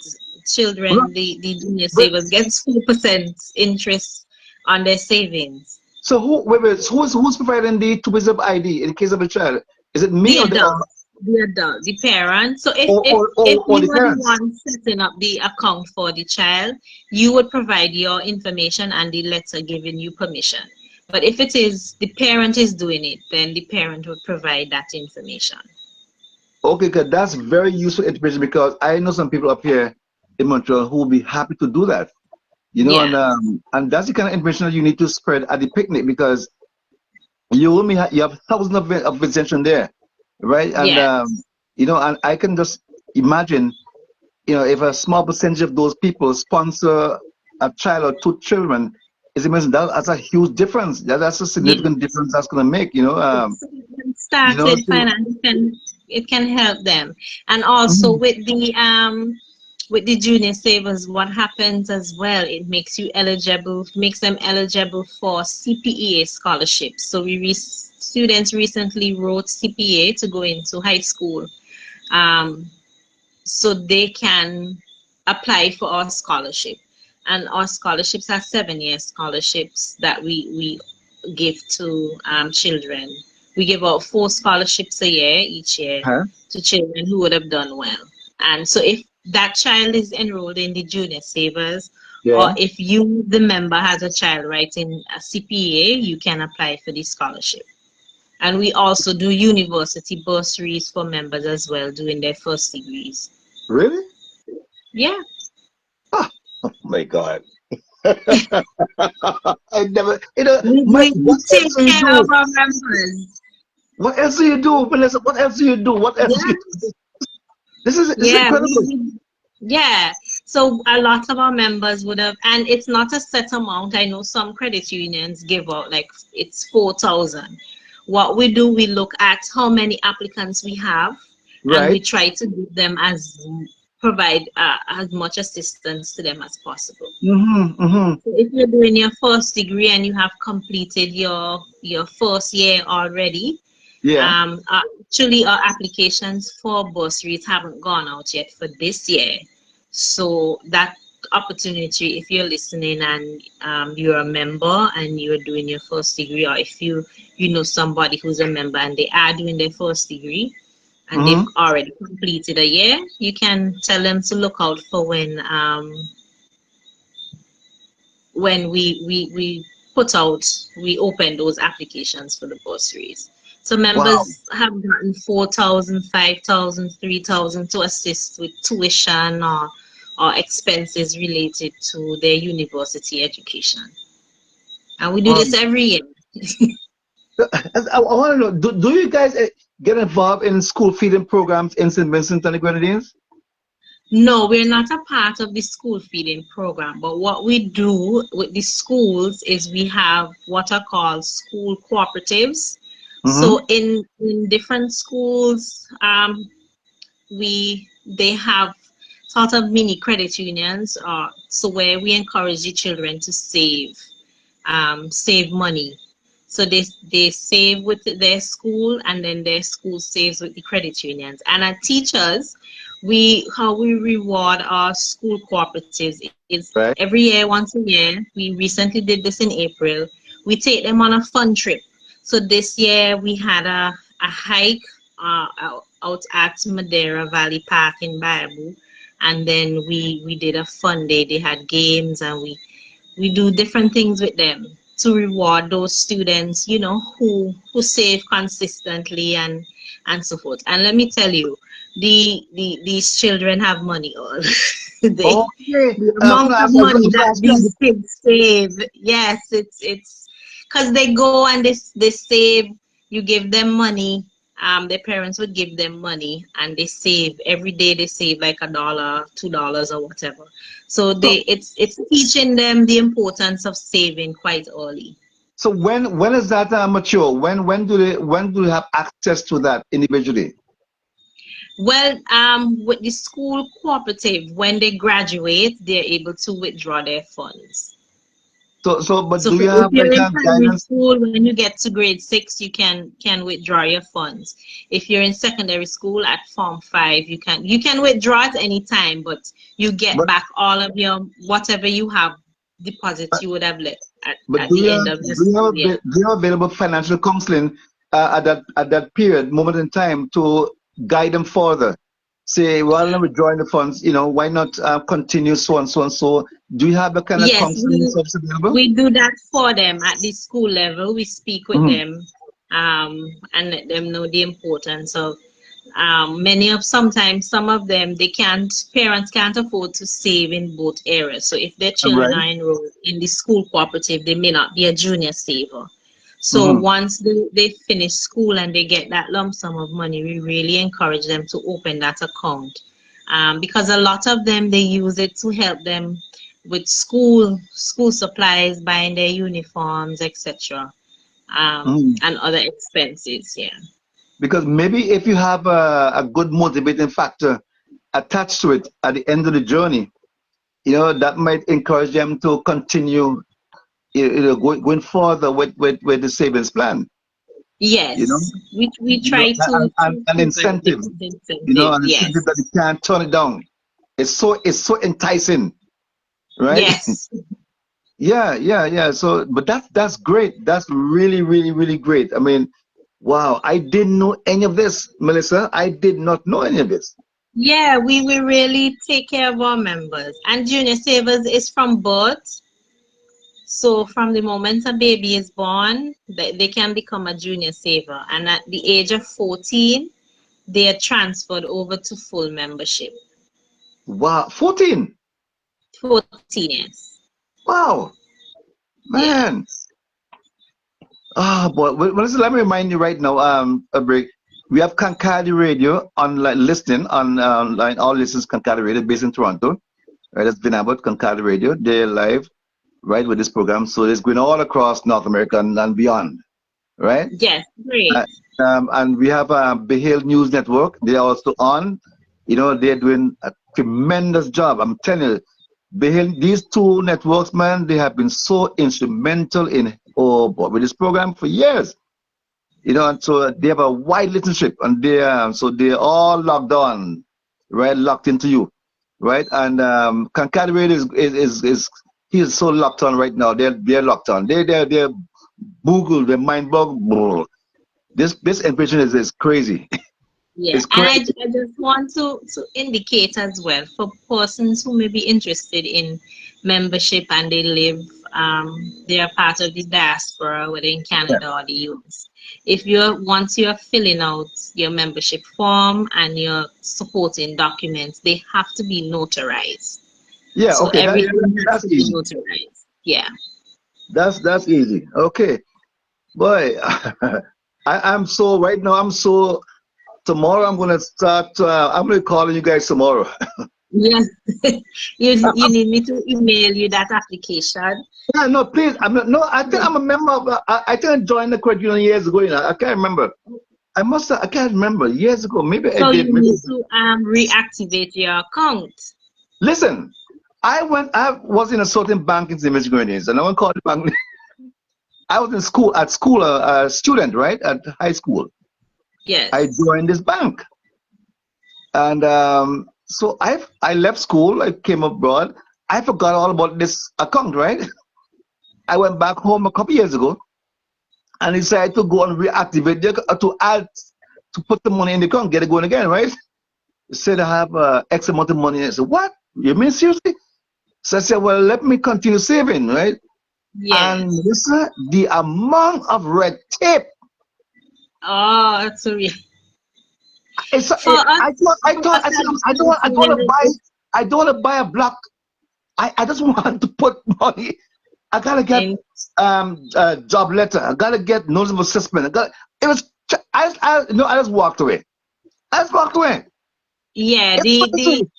Children, the junior but savers gets 4% interest on their savings. so who's providing the 2 pieces of ID in the case of a child? Is it me The or adult, the adult, the parent. So if or the you are the parents? one setting up the account for the child, you would provide your information and the letter giving you permission. But if it is the parent is doing it, then the parent would provide that information. Okay, good. That's very useful information because I know some people up here in Montreal who will be happy to do that. Yeah. And that's the kind of information that you need to spread at the picnic because you have thousands of visitation there, right? And Yes. and I can just imagine, if a small percentage of those people sponsor a child or 2 children, it's amazing. That's a huge difference. That's a Yes. significant difference that's gonna make. So started So, finance it can help them. And also mhm. with the junior savers, what happens as well, it makes them eligible for CPEA scholarships. So students recently wrote CPA to go into high school, um, so they can apply for our scholarship. And our scholarships are 7-year scholarships that we give to children. We give out 4 scholarships a year, each year, Huh? to children who would have done well. And so if that child is enrolled in the junior savers, or Yeah. if you, the member, has a child writing a CPA, you can apply for the scholarship. And we also do university bursaries for members as well, doing their first degrees. Really? Yeah. Ah, oh my God. I never, We Mike, what else take do you care of do? our members. What else do you do, Vanessa? What else do you do? What else do you do? Yes. This is Yeah. incredible. Yeah. So a lot of our members would have, and it's not a set amount. I know some credit unions give out like it's 4,000. What we do, we look at how many applicants we have, and we Right? try to give them as provide as much assistance to them as possible. Mm-hmm. So if you're doing your first degree and you have completed your first year already, Yeah. actually our applications for bursaries haven't gone out yet for this year. So that opportunity, if you're listening and you're a member and you're doing your first degree, or if you know somebody who's a member and they are doing their first degree and they've Mm-hmm. already completed a year, you can tell them to look out for when we open those applications for the bursaries. So Wow. members have gotten 4,000, 5,000, 3,000 to assist with tuition or expenses related to their university education. And we do Wow. this every year. I want to know, do you guys get involved in school feeding programs in St. Vincent and the Grenadines? No, we're not a part of the school feeding program, but what we do with the schools is we have what are called school cooperatives. Mm-hmm. So in different schools, they have sort of mini credit unions, so where we encourage the children to save money. So they save with their school, and then their school saves with the credit unions. And as teachers, how we reward our school cooperatives is Right. every year, once a year. We recently did this in April. We take them on a fun trip. So this year we had a hike out at Madeira Valley Park in Baraboo, and then we did a fun day. They had games, and we do different things with them to reward those students, who save consistently and so forth. And let me tell you, these children have money all. Okay. The I'm amount gonna of ask, money I'm gonna that ask you. these kids save, yes, it's because they go and they save. You give them money. Their parents would give them money, and they save every day. They save like $1, $2, or whatever. So So, it's teaching them the importance of saving quite early. so when is that mature? When do they have access to that individually? Well, with the school cooperative, when they graduate, they're able to withdraw their funds. But So do you if have you're like in a primary guidance? school, when you get to grade 6, you can withdraw your funds. If you're in secondary school at Form 5, you can withdraw at any time, but you get But back all of your whatever you have deposits you would have left but at the end of the school year. do you have available financial counseling at that period, moment in time, to guide them further? Say, well, now we're drawing the funds. Why not continue so and so and so? Do you have the kind of Yes, counseling service available? we do that for them at the school level. We speak with Hmm. them and let them know the importance of sometimes some of them parents can't afford to save in both areas. So if their children Right. are enrolled in the school cooperative, they may not be a junior saver. So Hmm. once they finish school and they get that lump sum of money, we really encourage them to open that account, because a lot of them, they use it to help them with school supplies, buying their uniforms, etc., Hmm. and other expenses. Yeah. Because maybe if you have a good motivating factor attached to it at the end of the journey, that might encourage them to continue, going further with the savings plan. You know, Yes, we try to an provide incentive. different incentives. An incentive that Yes, you can't turn it down. It's so enticing, right? yes, Yeah. So, but that's great. That's really, really, really great. I mean, wow, I didn't know any of this, Melissa. I did not know any of this. yeah. We really take care of our members, and junior savers is from birth. So from the moment a baby is born, they can become a junior saver, and at the age of 14, they are transferred over to full membership. Wow, 14. 14 years. Wow, Yeah. man. Ah, boy. Well, listen, let me remind you right now, a break. We have Cancardi Radio online listening online. All listeners Cancardi Radio based in Toronto. Right, it's been about Cancardi Radio. They're live, right, with this program. So it's going all across North America and beyond, right? Yes, great. Uh, and we have BAYHILLNEWS Network. They're also on. They're doing tremendous job. I'm telling you, these two networks, man, they have been so instrumental in with this program for years. You know, and so they have a wide listenership, and so they're all locked on, right, locked into you, right? And Cancardi Radio is he is so locked on right now. They're locked on. They're Google, their mind bug. This information is crazy. Yeah, It's and crazy. I just want to indicate as well for persons who may be interested in membership and they are part of the diaspora, whether in Canada or the US. If once you're filling out your membership form and your supporting documents, they have to be notarized. Yeah, So okay, everything has that's to be easy. notarized. Yeah. That's easy. Okay, boy, I'm so right now. I'm so tomorrow. I'm gonna start. I'm gonna call you guys tomorrow. Yes. You need me to email you that application. Yeah, no, please. I'm not. No, I think I'm a member of. I think I joined the credit union years ago. You know, I can't remember. I must. I can't remember years ago. Maybe I So did. you Maybe. need to reactivate your account. Listen, I was in a certain bank in the Grenadines, and I won't call the bank. I was in school a student, right, at high school. I Yes. joined this bank, and so I left school. I came abroad. I forgot all about this account, right? I went back home a couple years ago, and decided to go and reactivate to put the money in the account, get it going again, right? It said I have X amount of money. I said, what? You mean seriously? So I said, well, let me continue saving, right? And Yes. listen, the amount of red tape. Oh, that's so real. It's For us, I said, I don't want to buy. I don't want to buy a block. I just want to put money. I gotta get job letter. I gotta get notice of assessment. It was. I just walked away. I just walked away. yeah, It's crazy.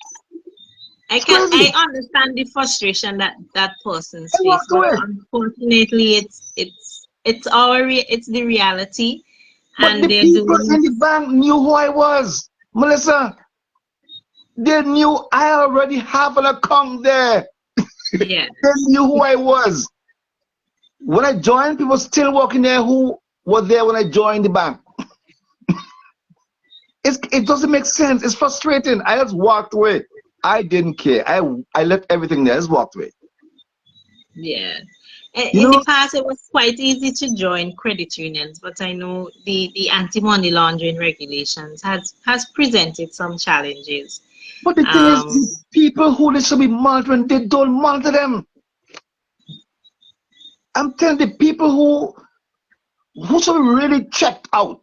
It's crazy. I understand the frustration that person's I face, walked but away. unfortunately it's it's the reality, But and the they're people doing in the bank knew who I was, Melissa. They knew I already have an account there. yeah. They knew who I was. When I joined, people still working there who were there when I joined the bank. It doesn't make sense. It's frustrating. I just walked away. I didn't care. I left everything there. I just walked away. Yeah. You In know, the past, it was quite easy to join credit unions, but I know the anti-money laundering regulations has presented some challenges. but the thing is, Um, the people who they should be monitoring, they don't monitor them. I'm telling the people who should be really checked out.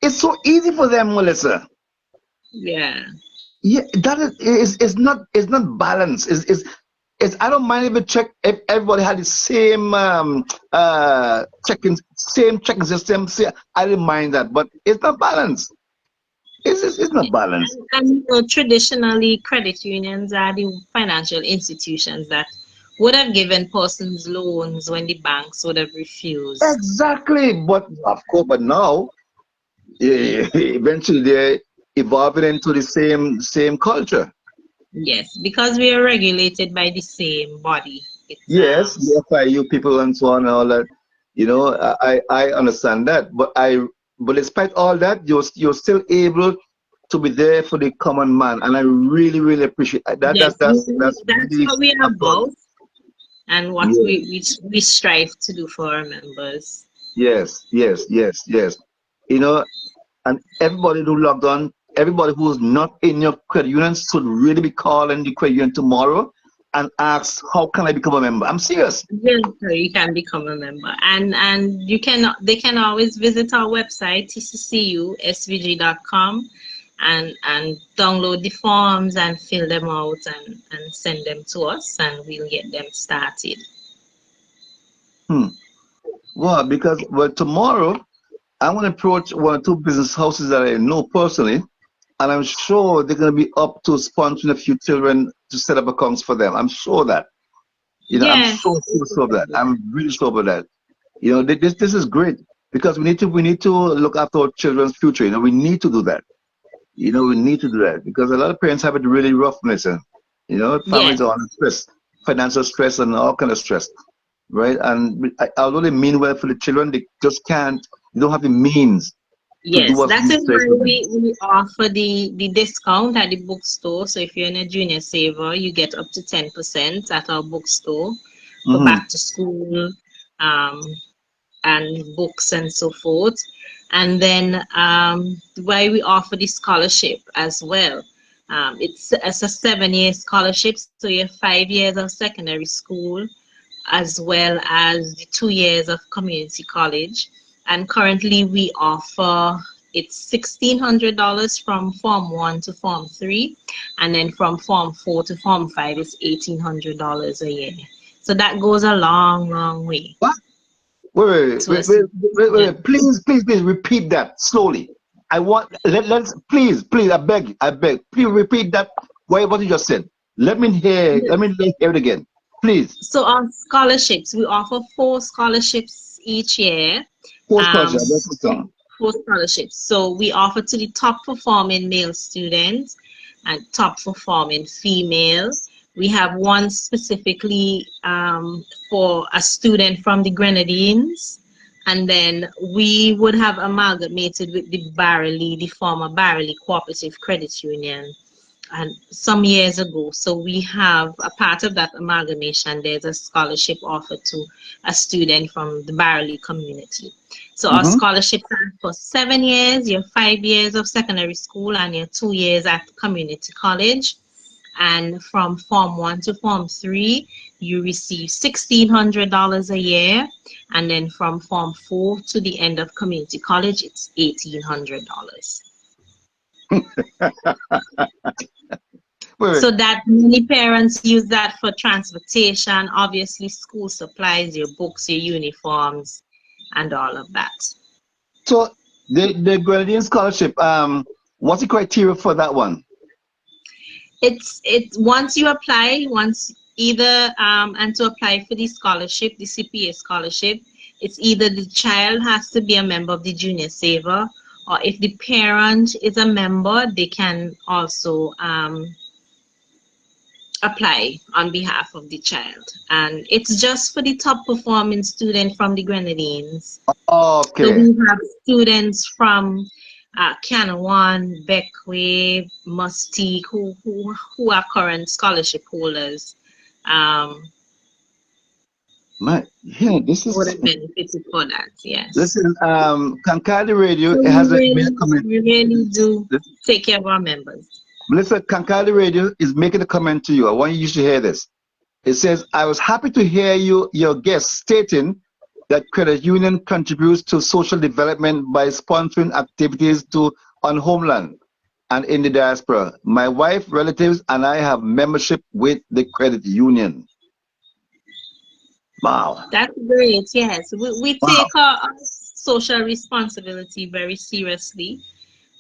It's so easy for them, Melissa. yeah. Yeah, that is not balanced. It's I don't mind if everybody had the same checking system. I don't mind that, but it's not balanced. It's not balanced. And traditionally, credit unions are the financial institutions that would have given persons loans when the banks would have refused. Exactly, but of course, but now eventually they're evolving into the same culture. Yes, because we are regulated by the same body. It's Yes, the FIU people and so on and all that. You know, I understand that, but despite all that, you're still able to be there for the common man, and I really appreciate that. yes, That's that's really what we are applauded. about and what Yeah. we strive to do for our members. Yes. You know, and everybody who logged on, everybody who's not in your credit union should really be calling the credit union tomorrow and ask, how can I become a member? I'm serious. Yes, so you can become a member, and they can always visit our website tccu.svg.com and download the forms and fill them out and send them to us, and we'll get them started. Well, because tomorrow I'm going to approach one or two business houses that I know personally, and I'm sure they're going to be up to sponsoring a few children to set up accounts for them. I'm sure that. You know, I'm Yes. sure of that. I'm really sure about that. You know, this is great because we need to look after our children's future. You know, we need to do that. You know, we need to do that because a lot of parents have it really rough, listen. You know, Yes, families are under stress, financial stress, and all kind of stress, right? And although they mean well for the children, they just can't. They don't have the means to do yes. what's That is necessary why for them. we offer the discount at the bookstore. So if you're in a junior saver, you get up to 10% at our bookstore for Mm-hmm. back to school, um, and books and so forth. And then why we offer the scholarship as well. It's a 7-year scholarship, so you have 5 years of secondary school as well as the 2 years of community college. And currently we offer it's $1,600 from Form 1 to Form 3, and then from Form 4 to Form 5 is $1,800 a year. So that goes a long, long way What? Wait, to wait, wait, assist wait, wait, students. wait. Please, please, please repeat that slowly. I want let's please, please, I beg, please repeat that. What you just said. Let me hear it again, please. So on scholarships, we offer 4 scholarships each year. Post culture, Um, that's the song. 4 scholarships. So we offer to the top performing male students and top performing female. We have one specifically for a student from the Grenadines. And then we would have amalgamated with the former Barley Cooperative Credit Union, and some years ago. So we have a part of that amalgamation. There's a scholarship offered to a student from the Barley community. So our Mm-hmm. scholarships are for 7 years, your 5 years of secondary school, and your 2 years at community college. And from Form 1 to Form 3, you receive $1,600 a year. And then from Form 4 to the end of community college, it's $1,800. Wait, So wait. that many parents use that for transportation, obviously school supplies, your books, your uniforms, and all of that. So the Grenadian scholarship, what's the criteria for that one? It's once you apply, once either and to apply for the scholarship, the CPA scholarship, it's either the child has to be a member of the junior saver, or if the parent is a member, they can also apply on behalf of the child. And it's just for the top performing student from the Grenadines. So Okay. we have students from Canawan, Beckway, Mustique, who are current scholarship holders, um, Yeah, this would is have benefited for that, yes. listen, Cancardi Radio So has made a comment. we really do take care of our members. Listen, Cancardi Radio is making a comment to you. I want you to hear this. It says, I was happy to hear your guest stating that credit union contributes to social development by sponsoring activities to on homeland and in the diaspora. My wife, relatives, and I have membership with the credit union. Wow. That's great, yes. We Wow. take our social responsibility very seriously.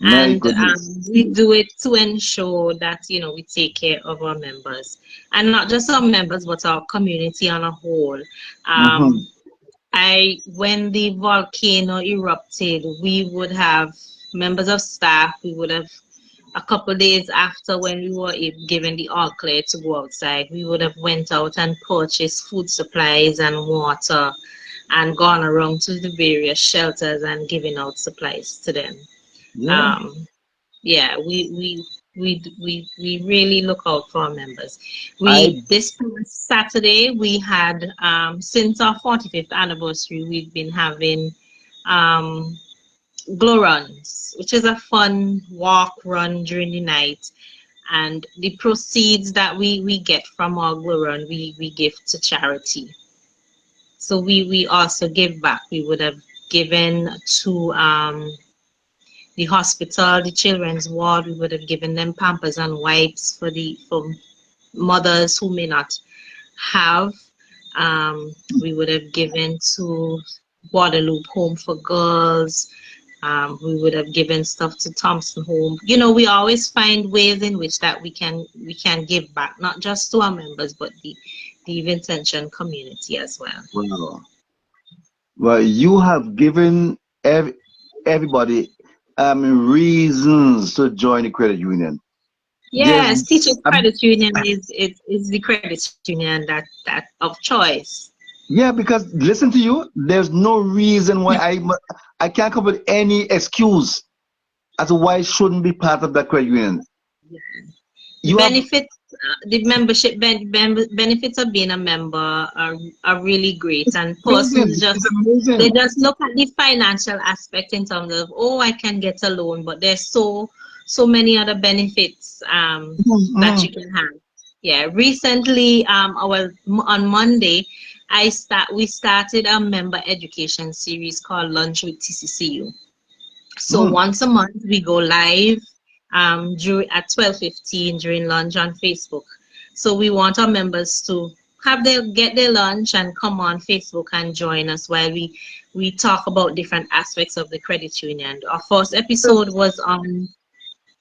My And goodness. we do it to ensure that we take care of our members, and not just our members but our community on a whole. Mm-hmm. When the volcano erupted, we would have members of staff. We would have a couple of days after, when we were given the all clear to go outside, we would have went out and purchased food supplies and water and gone around to the various shelters and giving out supplies to them. Yeah. um yeah, we really look out for our members. I We This past Saturday we had since our 45th anniversary, we've been having um glow runs, which is a fun walk run during the night, and the proceeds that we get from our glow run, we give to charity. So we also give back. We would have given to the hospital, the children's ward. We would have given them pampers and wipes for mothers who may not have. We would have given to Guadalupe Home for Girls. We would have given stuff to Thompson Home. We always find ways in which that we can give back, not just to our members, but the Vincentian community as well. Wow. Well, you have given everybody reasons to join the credit union. There's, Yes, Teachers um, Credit Union is the credit union that of choice. yeah, because listen to you, there's no reason why I can't come up with any excuse as to why I shouldn't be part of that credit union. The You have benefits, the membership benefits of being a member are really great, and amazing. persons It's just they amazing. just look at the financial aspect in terms of, oh, I can get a loan, but there's so many other benefits that Mhm. you can have. Yeah, recently, on Monday, we started a member education series called Lunch with TCCU. So Mm. once a month we go live during at 12:15 during lunch on Facebook. So we want our members to get their lunch and come on Facebook and join us while we talk about different aspects of the credit union. Our first episode was on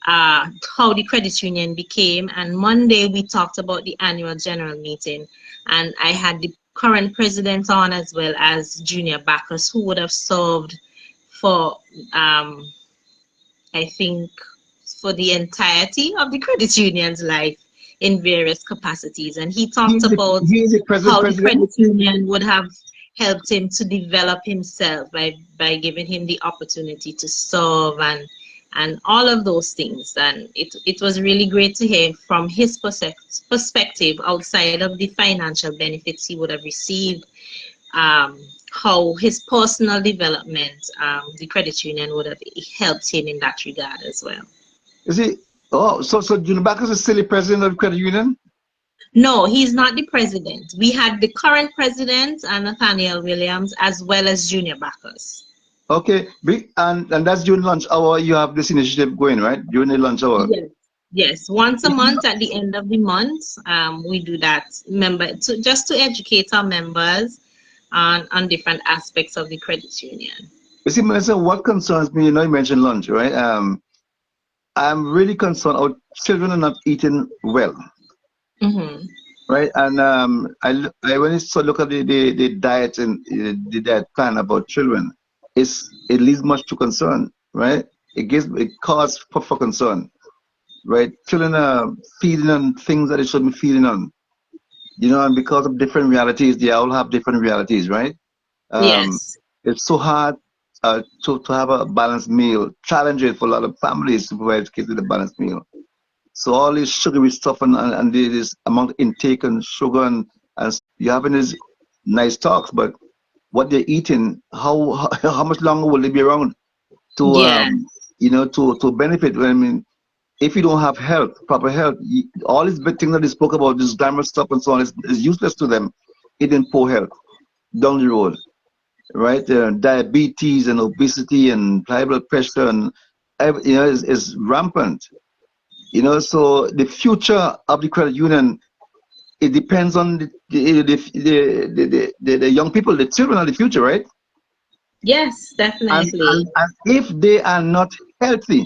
how the credit union became, and Monday we talked about the annual general meeting, and I had the current president on as well as junior backers who would have served for I think for the entirety of the credit union's life in various capacities. And he talked about He is the how the president. credit union would have helped him to develop himself by giving him the opportunity to serve and all of those things. And it was really great to hear from his perspective outside of the financial benefits he would have received, um, how his personal development, the credit union would have helped him in that regard as well. You see, oh, so Junior Backus is still the president of the credit union? No, he's not the president. We had the current president, Nathaniel Williams, as well as junior backers. Okay, and that's during lunch hour. You have this initiative going, right? During the lunch hour. Yes. Yes, once a month at the end of the month, we do that just to educate our members on different aspects of the credit union. You see, Melissa, what concerns me, you know, you mentioned lunch, right? I'm really concerned our children are not eating well, Mm-hmm. right? And I when I look at the diet and the diet plan about children, it leads much to concern, right? It cause for concern, right? Children are feeding on things that they shouldn't be feeding on, you know, and because of different realities, they all have different realities, right? Um, Yes. it's so hard to have a balanced meal, challenging for a lot of families to provide kids with a balanced meal. So all this sugary stuff and this amount of intake and sugar and you're having these nice talks, but what they're eating, how much longer will they be around to Yeah. you know to benefit? I mean, if you don't have health, proper health, all these big things that they spoke about, this glamorous stuff and so on, is useless to them. It in poor health down the road, right? Diabetes and obesity and high blood pressure and you know is rampant. You know, so the future of the credit union, it depends on the young people, the children are the future, right? Yes, definitely. And if they are not healthy,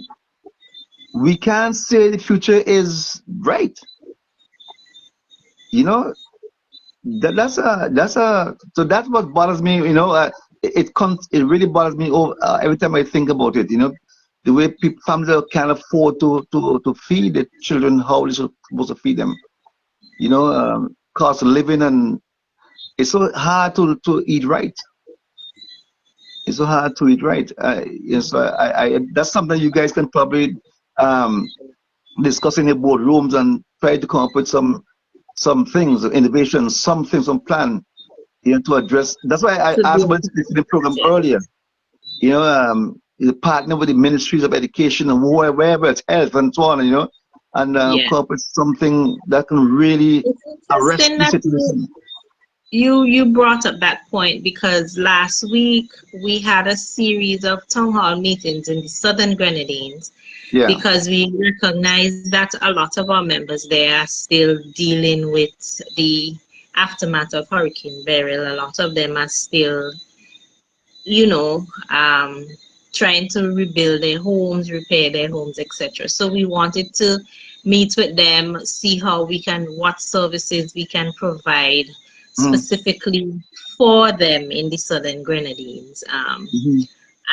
we can't say the future is bright. You know, so that's what bothers me. You know, it really bothers me every time I think about it. You know, the way families can't afford to feed the children how they're supposed to feed them. You know, cost of living, and it's so hard to eat right. It's so hard to eat right. Yes, I that's something you guys can probably um, discuss in your boardrooms and try to come up with some things, innovations, some plan, you know, to address. That's why I To asked do about the program it. earlier. You know, you partner with the ministries of education and wherever it's health and so on. You know, and Yeah. come up with something that can really It's arrest interesting the that situation. you brought up that point, because last week we had a series of town hall meetings in the Southern Grenadines, Yeah. because we recognize that a lot of our members there are still dealing with the aftermath of Hurricane Beryl. A lot of them are still, you know, trying to rebuild their homes, repair their homes, etc. So we wanted to meet with them, see what services we can provide Mm-hmm. specifically for them in the Southern Grenadines. Mm-hmm.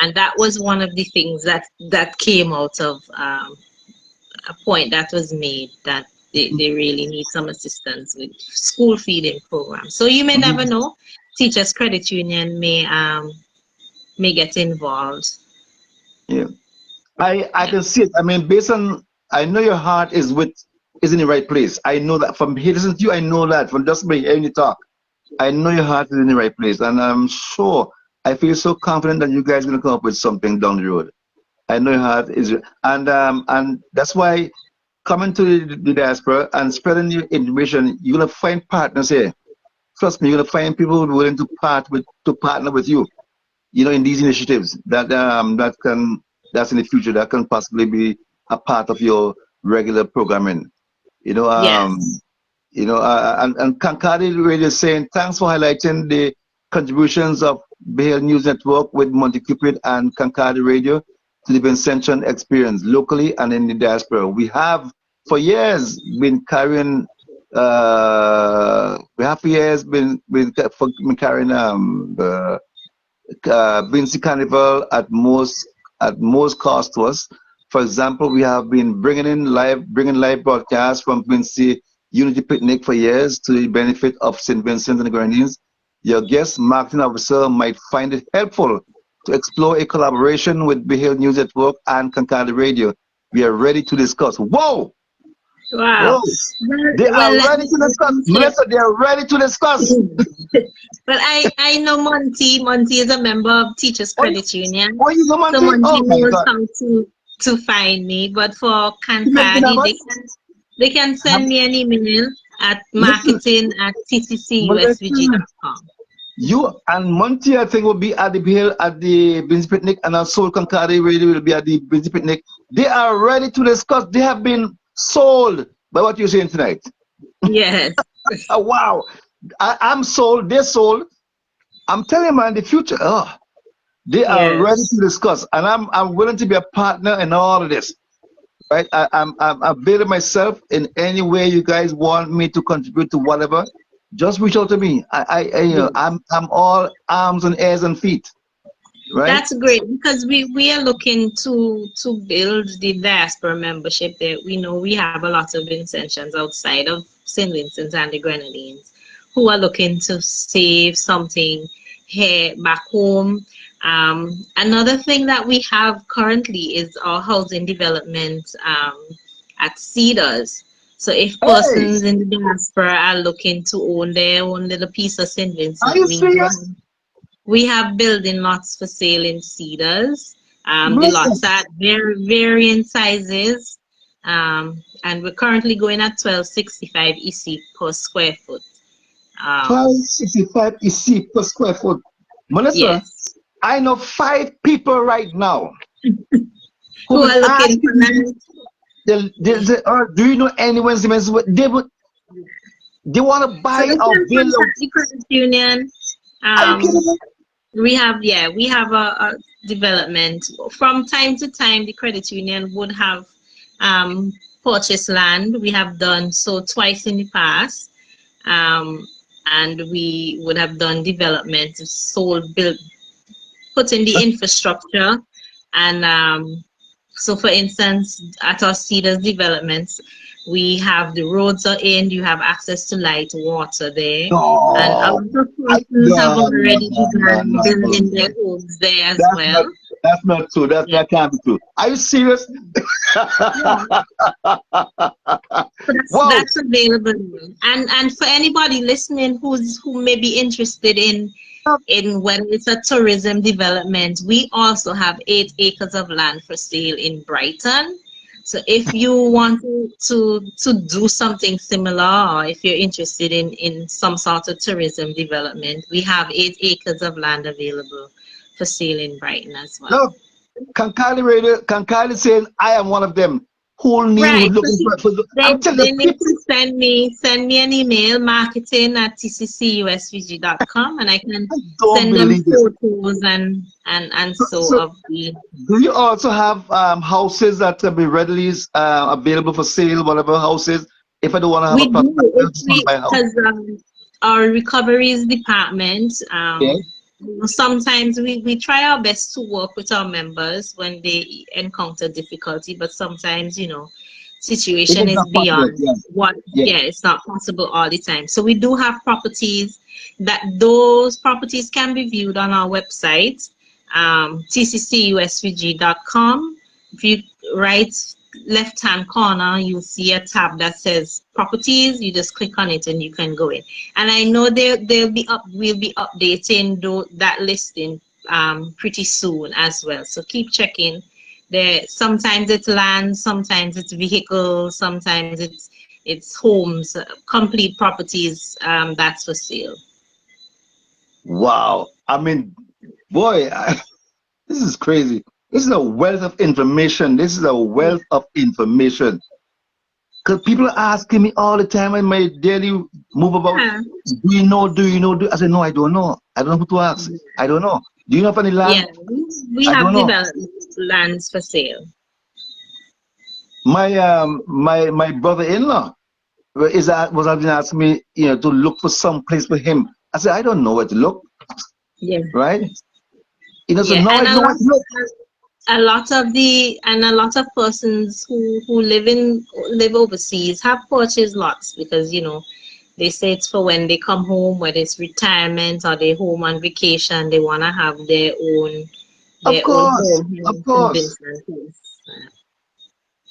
And that was one of the things that came out of a point that was made, that they really need some assistance with school feeding programs. So you may never know, Teachers Credit Union may get involved. Yeah, I can see it. I mean, based on, I know your heart is in the right place. I know that from listening to you. I know that from just by hearing you talk. I know your heart is in the right place, and I'm sure. I feel so confident that you guys are gonna come up with something down the road. I know your heart is, and that's why coming to the diaspora and spreading your information, you're gonna find partners here. Trust me, you're gonna find people willing to partner with you. You know, in these initiatives that's in the future that can possibly be a part of your regular programming. You know, Yes. And Cancardi Radio is saying thanks for highlighting the contributions of BAYHILL News Network with Monte Cupid and Cancardi Radio to the Vincentian experience locally and in the diaspora. We have for years been carrying carrying Vinci Carnival at most cost to us. For example, we have been bringing live broadcasts from Vinci Unity Picnic for years to the benefit of St. Vincent and the Grenadines. Your guest marketing officer might find it helpful to explore a collaboration with BAYHILL News Network and Cancardi Radio. We are ready to discuss. Whoa! Wow. Whoa! They are ready to discuss. Melissa, they are ready to discuss. But I know Monty. Monty is a member of Teachers Credit Union. Oh, you know Monty? So Monty Oh, my knows God. how to find me. But for Cancardi, they can send me an email at marketing@tccuSvg.com. You and Monty, I think, will be at the Vinci Picnic, and also Cancardi Radio will be at the Vinci Picnic. They are ready to discuss. They have been sold by what you're saying tonight. Yes. Oh, wow. I'm sold. They're sold. I'm telling you, man, the future. Oh, they are ready to discuss, and I'm willing to be a partner in all of this. Right? I'm availing myself in any way you guys want me to contribute to whatever. Just reach out to me. I'm all arms and ears and feet. Right? That's great, because we are looking to build the diaspora membership there. We know we have a lot of Vincentians outside of St. Vincent and the Grenadines who are looking to save something here back home. Another thing that we have currently is our housing development at Cedars. So if persons in the diaspora are looking to own their own little piece of St. Vincent, we have building lots for sale in Cedars. The lots are varying sizes, and we're currently going at $12.65 EC per square foot. $12.65 EC per square foot. Melissa, yes. I know 5 people right now who are looking for land. Do you know anyone they want to buy our build the Credit Union. We have a development. From time to time, the Credit Union would have purchased land. We have done so twice in the past, and we would have done development, put in the infrastructure, and so for instance, at our Cedars developments, we have the roads are in, you have access to light, water there, and our persons have already begun building their homes there as well. That's not true. That can't be true. Are you serious? That's available. And for anybody listening who may be interested in whether it's a tourism development, we also have 8 acres of land for sale in Brighton. So if you want to do something similar, or if you're interested in some sort of tourism development, we have 8 acres of land available for sale in Brighton as well. Look, Cancardi saying I am one of them who need looking for. They need to send me an email, marketing@tccuSvg.com, and I can send them photos and so of the. Do you also have houses that can be readily available for sale? Whatever houses, if I don't want to have a property, because our recoveries department. Sometimes we try our best to work with our members when they encounter difficulty, but sometimes, It situation is is not possible. beyond Yeah. what, Yeah. yeah, it's not possible all the time. So we do have properties that those properties can be viewed on our website, tccuSVG.com. If you write left hand corner, you'll see a tab that says properties. You just click on it and you can go in. And I know we'll be updating that listing pretty soon as well. So keep checking. There sometimes it's land, sometimes it's vehicles, sometimes it's homes, complete properties that's for sale. Wow. I mean, boy, this is crazy. This is a wealth of information. This is a wealth of information. Because people are asking me all the time in my daily move about, Yeah. do you know, do you know? I said, no, I don't know. I don't know who to ask. I don't know. Do you know of any Yeah, land? we I have don't know. developed lands for sale. My brother-in-law was having asked me, to look for some place for him. I said, I don't know where to look, Yeah. right? So Yeah, now I and know where to look. a lot of persons who live overseas have purchased lots because they say it's for when they come home, whether it's retirement or they're home on vacation, they want to have Of their own course, home of in course, Vincent.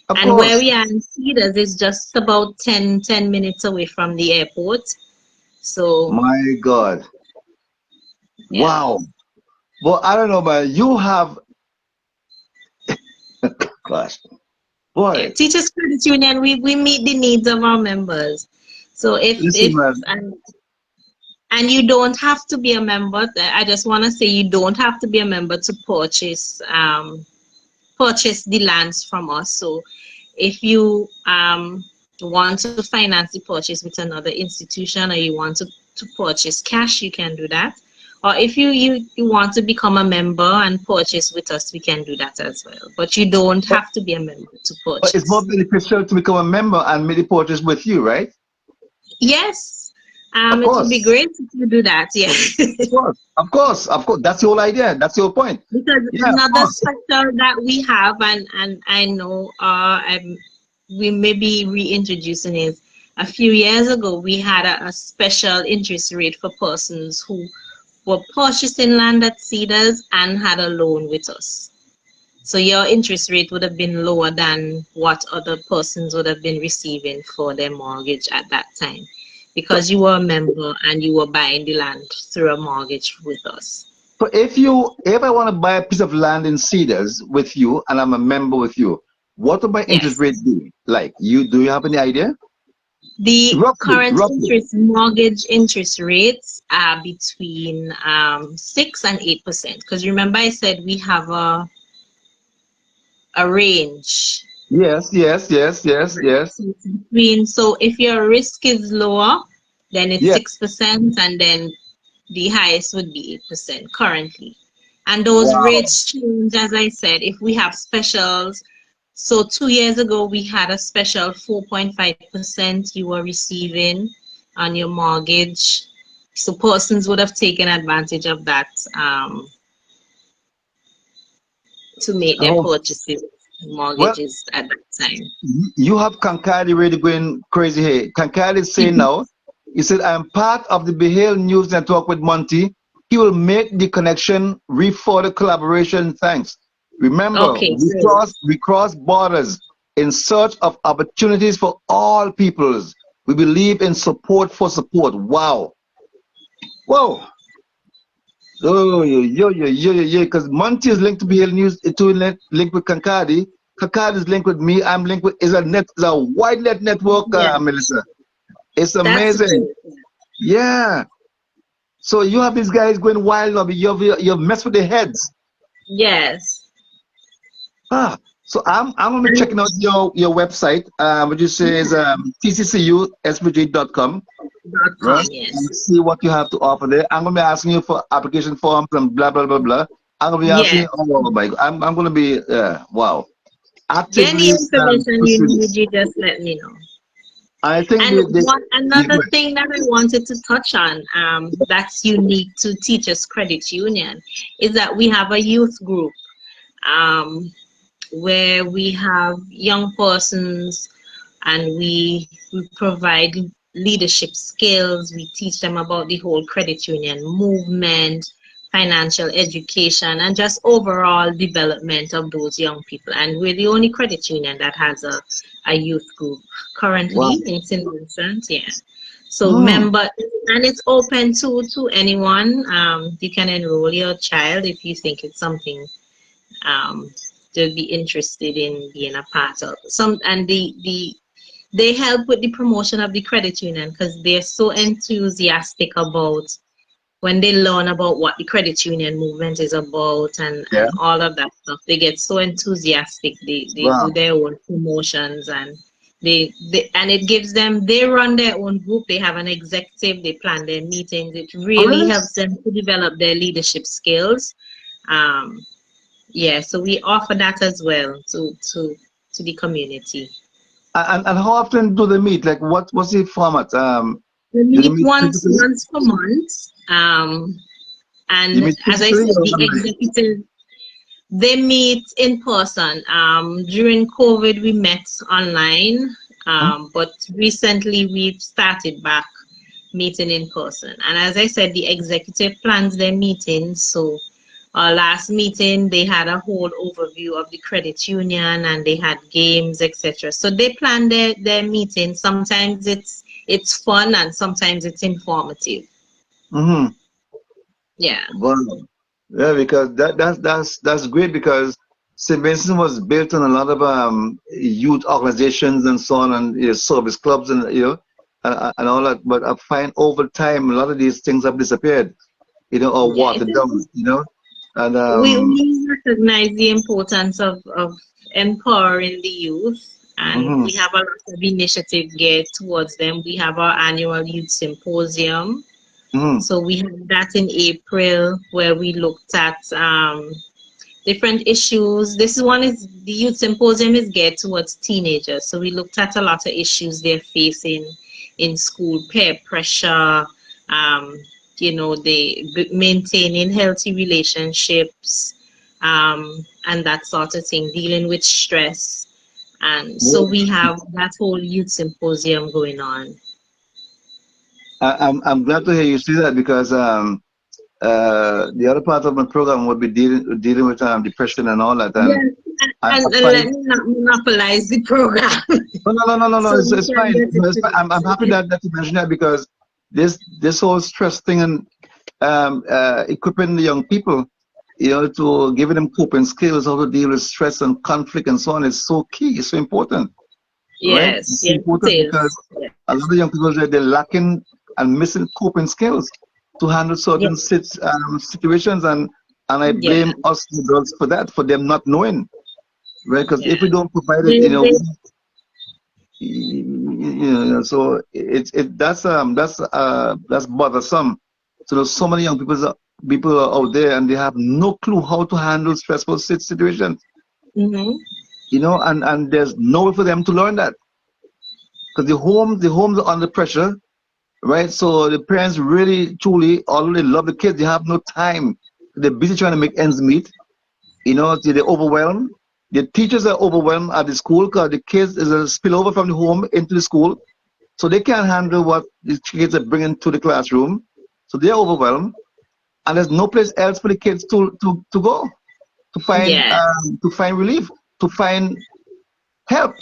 of And where course. we are in Cedars is just about 10 minutes away from the airport. So My God. yeah. Wow. Well, I don't know, man. You have, gosh, Yeah, boy, Teachers Credit Union, we meet the needs of our members. So listen, if man. and you don't have to be a member. I just want to say you don't have to be a member to purchase the lands from us. So if you want to finance the purchase with another institution or you want to purchase cash, you can do that. Or if you want to become a member and purchase with us, we can do that as well. But you don't But, have to be a member to but it's more purchase. beneficial to become a member and make the purchase with you, right? Yes, Of it would be course. great if you do that. Yeah. Of course. Of course. Of course. That's the whole idea. That's your point. Because Yeah, of another course. sector that we have, and I know we may be reintroducing is a few years ago we had a special interest rate for persons who were purchasing land at Cedars and had a loan with us. So your interest rate would have been lower than what other persons would have been receiving for their mortgage at that time So, because you were a member and you were buying the land through a mortgage with us. so if I want to buy a piece of land in Cedars with you and I'm a member with you, what would my interest Yes. rate be? Like, do you have any idea? The Roughly, current roughly. mortgage interest rates are between 6 and 8%. Because remember, I said we have a range. Yes, yes, yes, yes, yes, So it's so if your risk is lower, then it's yes. 6%, and then the highest would be 8% currently. And those Wow. rates change, as I said, if we have specials. So 2 years ago, we had a special 4.5% you were receiving on your mortgage. So persons would have taken advantage of that to make their Oh, purchases, well, mortgages at that time. you have Cancardi really going crazy here. Cancardi is saying now, he said, I'm part of the BAYHILL News Network with Monty. He will make the connection, refer the collaboration. Thanks. Remember, Okay, great. we cross borders in search of opportunities for all peoples. We believe in support for support. Wow. Whoa. Oh, yeah. Because Monty is linked to BAYHILL News, linked with Cancardi. Cancardi is linked with me. I'm linked with, is a wide net network, Yeah, Melissa. It's that's amazing. great. Yeah. So you have these guys going wild, but you've messed with their heads. Yes. Ah. So I'm gonna be checking out your website, which is says tccuSVG.com, right? .com, yes. And see what you have to offer there. I'm gonna be asking you for application forms and blah blah blah blah. I'm gonna be asking Yes. you, oh my God, I'm gonna be wow. Any Actively information you pursue need, this. you just let me know. I think And yeah, go another ahead. thing that I wanted to touch on, that's unique to Teachers Credit Union, is that we have a youth group, um, where we have young persons, and we provide leadership skills. We teach them about the whole credit union movement, financial education, and just overall development of those young people. And we're the only credit union that has a youth group Wow. currently in St. Vincent. Yeah. So Mm. member, and it's open to anyone. You can enroll your child if you think it's something um, they'll be interested in being a part of. And they help with the promotion of the credit union because they're so enthusiastic about when they learn about what the credit union movement is about, Yeah. and all of that stuff. They get so enthusiastic. They do Wow. their own promotions, and and it gives them, they run their own group. They have an executive, they plan their meetings. It Oh, really really? helps them to develop their leadership skills. um, yeah, so we offer that as well to the community. And how often do they meet? Like, what's the format? We Do they meet meet physically? once per month. You And meet as I physically said, or the online? executive, they meet in person. During COVID, we met online, Hmm? but recently we've started back meeting in person. And as I said, the executive plans their meetings. So our last meeting, they had a whole overview of the credit union, and they had games, etc. So they plan their meetings. Sometimes it's fun, and sometimes it's informative. Mm-hmm. Yeah. Wow. Yeah, because that's great because St. Vincent was built on a lot of youth organizations and so on, and service clubs and and all that. But I find over time a lot of these things have disappeared, or Yeah, watered down, and we recognize the importance of empowering the youth, and mhm, we have a lot of initiative geared towards them. We have our annual youth symposium. mhm. So we had that in April, where we looked at different issues. This one is the youth symposium is geared towards teenagers. So we looked at a lot of issues they're facing in school: peer pressure, um, maintaining healthy relationships, and that sort of thing, dealing with stress. And so we have that whole youth symposium going on. I'm glad to hear you say that because the other part of my program would be dealing with depression and all that, and Yes, I and let find me not monopolize the program. no, So we it's can fine. get No, it's into fine. I'm happy it. that you mentioned that because this whole stress thing and equipping the young people, to giving them coping skills, how to deal with stress and conflict and so on is so key. It's so important, right? Yes, It's yes, it important because is. Yeah. a lot of young people they're lacking and missing coping skills to handle Yeah. certain situations, and I Yeah. blame us adults for that, for them not knowing, right? Because if Yeah. we don't provide it, They, they, so that's bothersome. So there's so many young people are out there and they have no clue how to handle stressful situations, hmm and there's no way for them to learn that because the homes are under pressure, right? So the parents really truly, although they love the kids, they have no time. They're busy trying to make ends meet. They're overwhelmed. The teachers are overwhelmed at the school because the kids is a spillover from the home into the school. So they can't handle what the kids are bringing to the classroom. So they're overwhelmed. And there's no place else for the kids to go yeah. to find relief, to find help.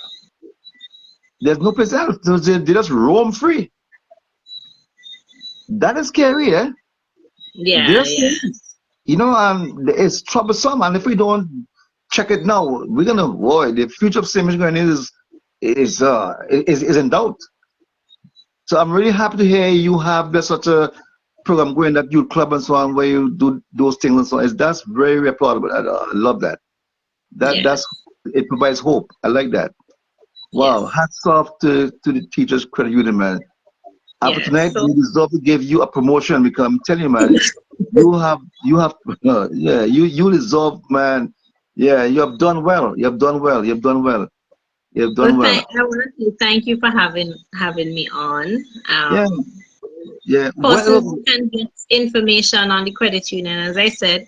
There's no place else. So they just roam free. That is scary, eh? Yeah. That's Yeah. scary. It's troublesome. And if we don't check it now, we're gonna avoid the future of St. Michigan is in doubt. So I'm really happy to hear you have this such a program going, that youth club and so on, where you do those things and so on. That's very, very applaudable. I love that. Yeah. That's it provides hope. I like that. Wow. Yes. Hats off to the Teachers Credit Union, man. After Yes. tonight, So we deserve to give you a promotion because I'm telling you, man, you have yeah, you deserve, man. Yeah, you have done well. You have done well. You have done well. You've done Well, well. I want to thank you for having me on. Yeah, yeah. Persons Well, can get information on the credit union, as I said,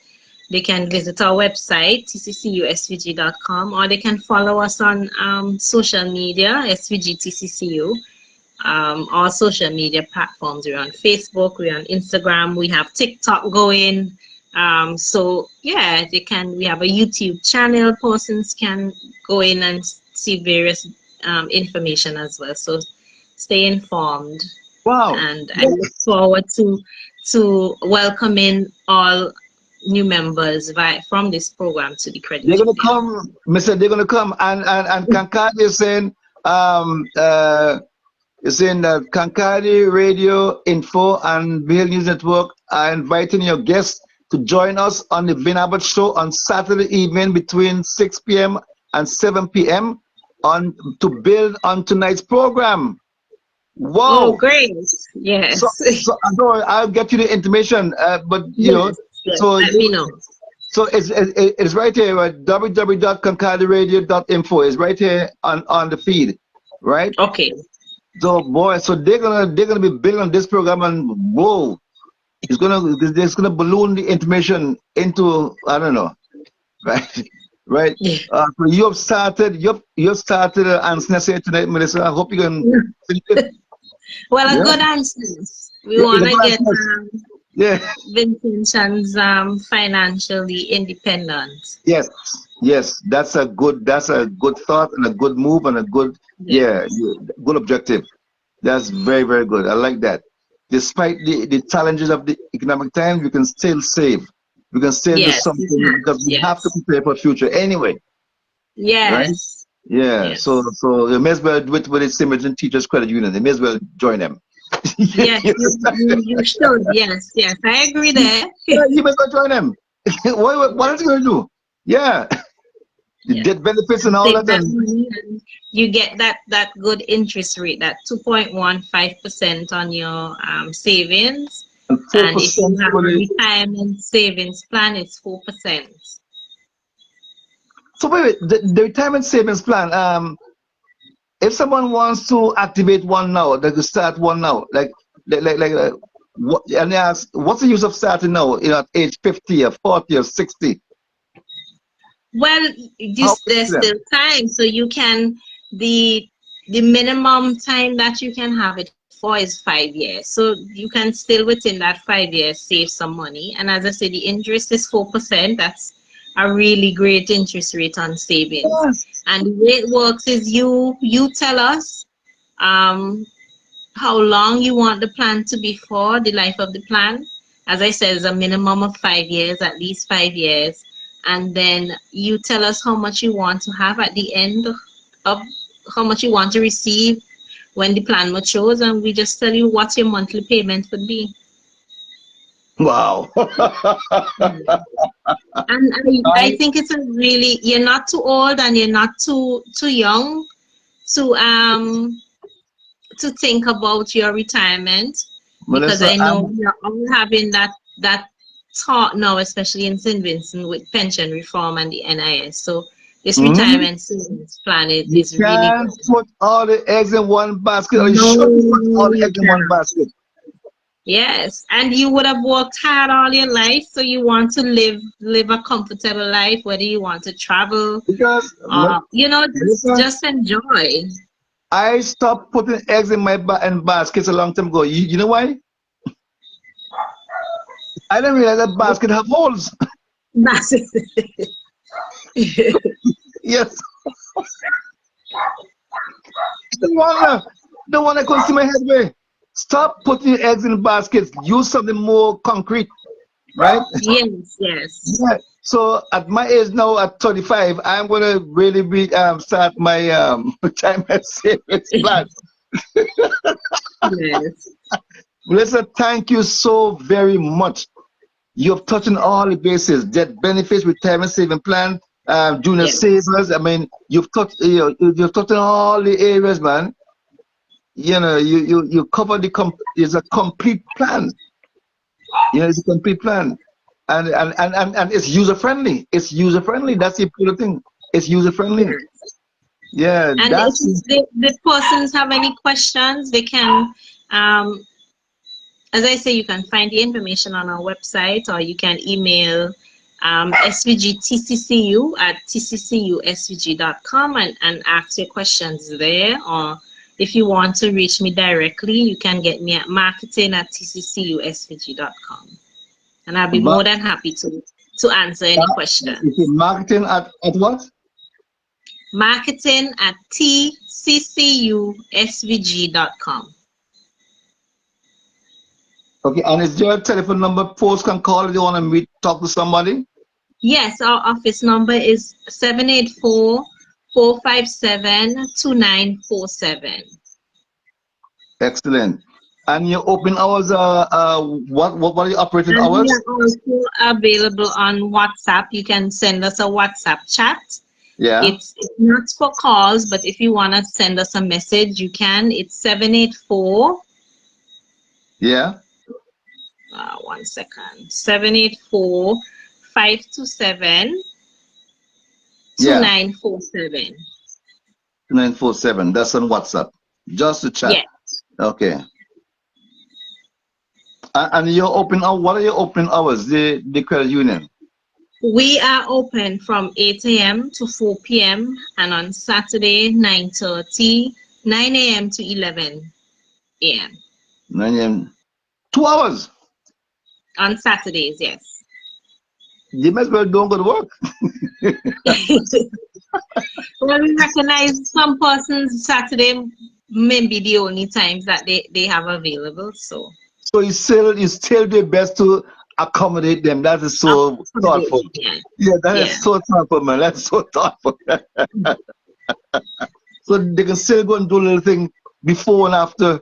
they can visit our website, tccu.svg.com, or they can follow us on social media, SVGTCCU, all social media platforms. We're on Facebook, we're on Instagram, we have TikTok going. So yeah, we have a YouTube channel, persons can go in and see various information as well. So stay informed. wow. And I look forward to welcoming all new members from this program to the credit They're gonna union. come, Mister. They're gonna come, and Cancardi is saying, that Cancardi Radio Info and Bill News Network are inviting your guests to join us on the Vin Abbott Show on Saturday evening between 6 p.m. and 7 p.m. to build on tonight's program. Wow! Oh, great! Yes. So I'll get you the information, but Yes, so let me know. So it's right here, right? www.concardiradio.info is right here on the feed, right? Okay. So boy, so they're gonna be building on this program, and whoa, it's gonna balloon the information into, I don't know, right? Right. Yeah. So you've started answering tonight, Melissa. I hope you can finish it. Well, Yeah. a good answers. We Yeah, want it's a to good get answer. Yeah. Vincennes financially independent. Yes. That's a good thought and a good move and a good good objective. That's very, very good. I like that. Despite the challenges of the economic times, we can still save. We can still do Yes, something because we yes. have to prepare for the future anyway. Right? Yes. Yeah. Yes. So you may as well do it with the Simmons Teachers Credit Union. You may as well join them. Yes, you should. Yes, I agree there. Yeah, you may as well join them. What else are you going to do? Yeah. You Yeah. get benefits and all Save that. that money and you get that good interest rate, that 2.15% on your savings. And And if 4% you have a for the. retirement savings plan, it's 4%. So wait, the retirement savings plan. If someone wants to activate one now, they could start one now. What? And they ask, what's the use of starting now? At age 50 or 40 or 60. Well, there's Then? still time, so you can the minimum time that you can have it for is 5 years. So you can still within that 5 years save some money. And as I said, the interest is 4%. That's a really great interest rate on savings. Yes. And the way it works is you tell us how long you want the plan to be for, the life of the plan. As I said, it's a minimum of 5 years, at least 5 years. And then you tell us how much you want to have at the end of how much you want to receive when the plan matures, and we just tell you what your monthly payment would be. Wow. And I think it's a really, you're not too old and you're not too young to think about your retirement, because Melissa, I know we're all having that thought now, especially in St. Vincent with pension reform and the NIS. So this retirement savings plan is really can't good. put all the eggs in one basket, or you No, shouldn't put all the you eggs in one cannot. basket. Yes, and you would have worked hard all your life, so you want to live a comfortable life, whether you want to travel Because or Melissa, just enjoy. I stopped putting eggs in my baskets a long time ago. You know why? I didn't realize that basket have holes. That's it. Yes. The one I couldn't see my head way. Stop putting your eggs in baskets. Use something more concrete, right? Yes. Yeah. So at my age now, at 35, I'm gonna really start my retirement savings plan. Yes. Melissa, thank you so very much. You've touched on all the bases: death benefits, retirement saving plan, junior Yes. savers. I mean, you've touched on all the areas, man. You cover it's a complete plan. It's a complete plan, and it's user friendly. It's user friendly. That's the important thing. It's user friendly. Yes. Yeah, And if that's the persons have any questions, they can, as I say, you can find the information on our website, or you can email SVGTCCU at tccusvg.com and ask your questions there. Or if you want to reach me directly, you can get me at marketing@tccusvg.com. And I'll be more than happy to answer any questions. marketing at what? Marketing@tccusvg.com. Okay, and is there a telephone number folks can call if they want to talk to somebody? Yes, our office number is 784-457-2947. Excellent. And your open hours what are your operating And we hours? are also available on WhatsApp. You can send us a WhatsApp chat. Yeah. It's not for calls, but if you want to send us a message, you can. It's 784. Yeah. 1 second. 784-527-2947. Yeah. 947. That's on WhatsApp. Just to chat. Yes. Okay. And your open hour, what are your open hours, the credit union? We are open from 8 a.m. to 4 p.m. and on Saturday 9 a.m. to 11 a.m. 9 a.m. 2 hours. On Saturdays, yes. You might as well don't go to work. Well, we recognize some persons Saturday may be the only times that they have available. So you still do your best to accommodate them. That is so thoughtful. Yeah, that is so thoughtful, man. That's so thoughtful. So they can still go and do a little thing before and after,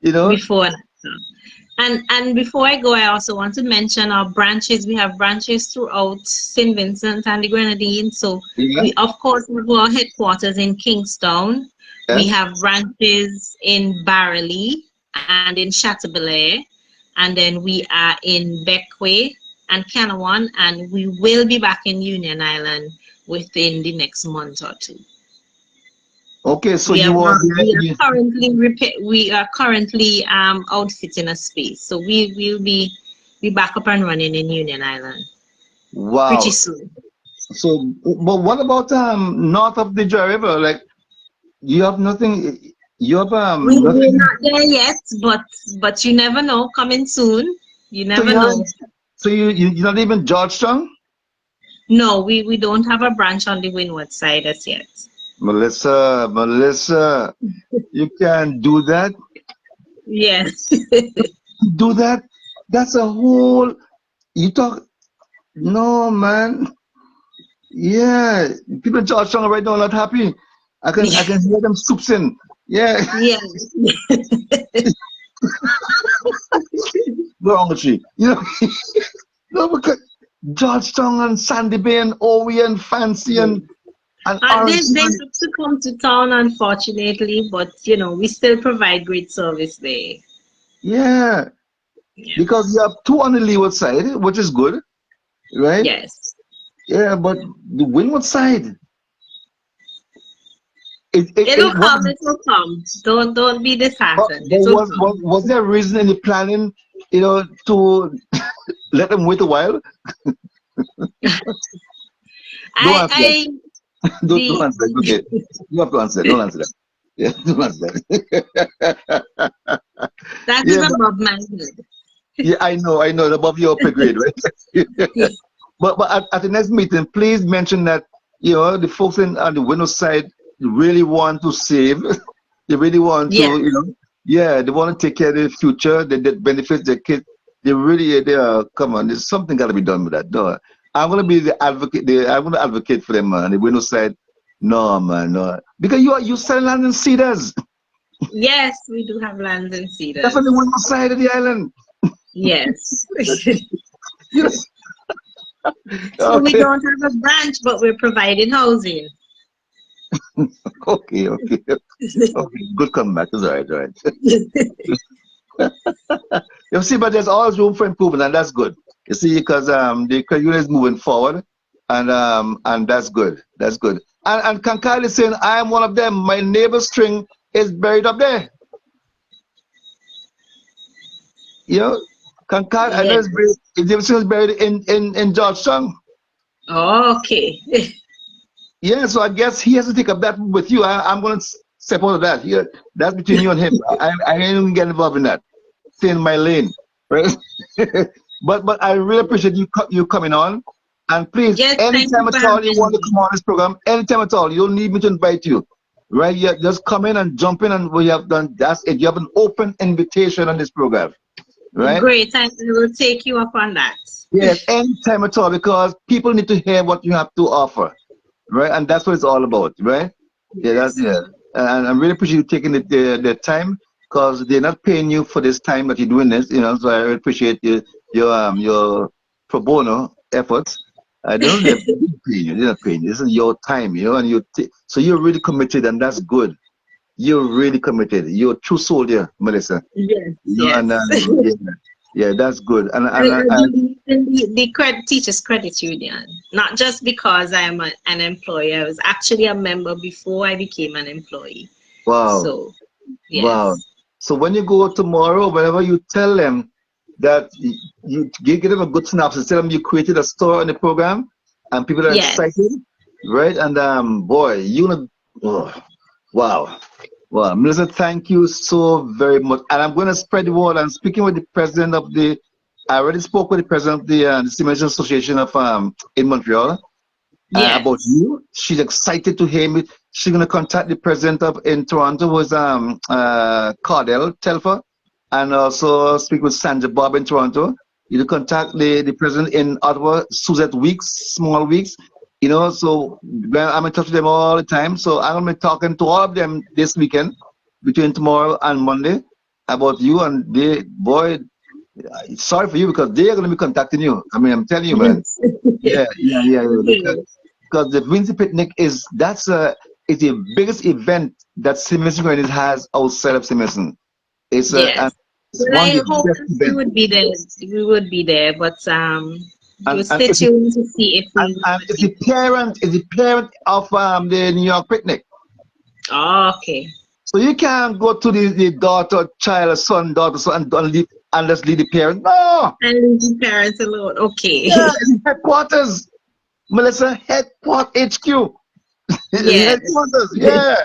Before and after. And before I go, I also want to mention our branches. We have branches throughout St. Vincent and the Grenadines. So we, of course, have our headquarters in Kingstown. Yeah. We have branches in Barreley and in Chateaubelair. And then we are in Beckway and Canawan. And we will be back in Union Island within the next month or two. Okay, so we are currently outfitting a space, so we will be back up and running in Union Island. Wow! Pretty soon. So, but what about north of the Joy River? Like, you have nothing. You have We're nothing. not there yet, but you never know. Coming soon. You never know. So you're not even Georgetown? No, we don't have a branch on the Windward side as yet. Melissa, you can do that. Yes. Do that. That's a whole. You talk. No, man. Yeah, people in Georgetown right now are not happy. I can hear them soups in. Yeah. Yeah. What's wrong with you? No, because Georgetown and Sandy Bay and Owie and Fancy and they have to come to town, unfortunately, but we still provide great service there. Yeah. Because you have two on the leeward side, which is good, right? Yes. Yeah, but the windward side. It'll come. Don't be disheartened. Was there a reason in the planning, to let them wait a while? Don't answer. Okay. You have to answer. Don't answer that. Yeah, don't answer that. That is above my head. Yeah, I know. Above your pay grade, right? But at the next meeting, please mention that the folks on the Windows side really want to save. They really want to, they want to take care of the future. That benefits their kids. They are. Come on, there's something got to be done with that. No, I'm gonna be the advocate. I'm gonna advocate for them, man. The Windows side, no, man, no, because you sell land in Cedars. Yes, we do have lands in Cedars. That's on the Windows side of the island. Yes. Yes. So we don't have a branch, but we're providing housing. Okay. Good comeback. It's all right. You see, but there's always room for improvement, and that's good. You see, because the credit union is moving forward, and that's good. That's good. And Cancardi is saying, I am one of them. My neighbor's string is buried up there. You know, Cancardi, I know Yes. it's buried in Georgetown. Okay. Yeah, so I guess he has to take up that with you. I'm going to step out of that. Here, that's between you and him. I ain't even get involved in that. Stay in my lane, right? but I really appreciate you coming on. And please, Yes, thank anytime you for at all you having want to me. come on this program, anytime at all, you don't need me to invite you, right? Yeah, just come in and jump in, and we have done. That's it. You have an open invitation on this program, right? Great. I will take you up on that. Yes, anytime at all, because people need to hear what you have to offer, right? And that's what it's all about, right? Yeah, that's Yes. yeah. And I really appreciate you taking the time, because they're not paying you for this time that you're doing this, you know. So I really appreciate your pro bono efforts. I don't know if they're paying you. They're not paying you. This is your time, you know, and so you're really committed, and that's good. You're really committed. You're a true soldier, Melissa. Yes, You know, and yes. yeah, that's good. I believe in the Teachers Credit Union, not just because I am an employee. I was actually a member before I became an employee. wow. So, Wow. yes. So when you go tomorrow, whenever you tell them that you give them a good synopsis, tell them you created a store in the program and people are Yes. excited, right? And boy, oh, wow. Well, Melissa, thank you so very much. And I'm going to spread the word. I'm speaking with the president of I already spoke with the president of the Cement Association of in Montreal. About Yes. you. She's excited to hear me. She's gonna contact the president of in Toronto, who is Cardell Telfer, and also speak with Sandra Bob in Toronto. You contact the president in Ottawa, Suzette Weeks, Small Weeks. You know, so I'm in touch with them all the time. So I'm gonna be talking to all of them this weekend, between tomorrow and Monday, about you. And boy, sorry for you, because they're gonna be contacting you. I mean, I'm telling you, man. Yes. Yeah. Okay. Because the Windsor Picnic is the biggest event that Simison has outside of Simison. And Yes. it's Well, one of I the hope best that we events. would be there. We would be there, but we'll And stay tuned to see if we will it's be. the parent of the New York Picnic. Okay. So you can't go to the daughter, child, son, daughter, son, and just leave the parent. No, And leave the parents alone. Okay. yeah, it's headquarters, Melissa, headquarters HQ. Yes. Headquarters, yeah.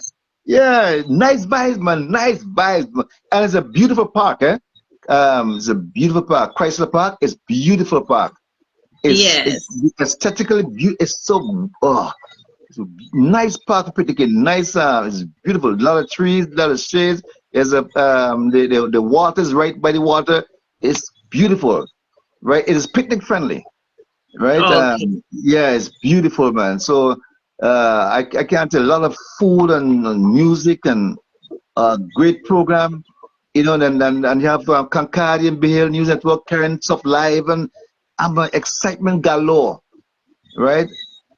Yeah, nice vibes, man. Nice vibes, man. And it's a beautiful park, eh? It's a beautiful park. Chrysler Park is beautiful park. It's Yes. aesthetically beautiful. It's so it's a nice park to picnic in. Nice, it's beautiful. A lot of trees, a lot of shades. There's the water is right by the water. It's beautiful, right? It is picnic friendly, right? Okay. Yeah, it's beautiful, man. So I can't tell, a lot of food and music and great program, you know. And you have Cancardi and BAYHILL News Network carrying stuff live, and I'm excitement galore, right?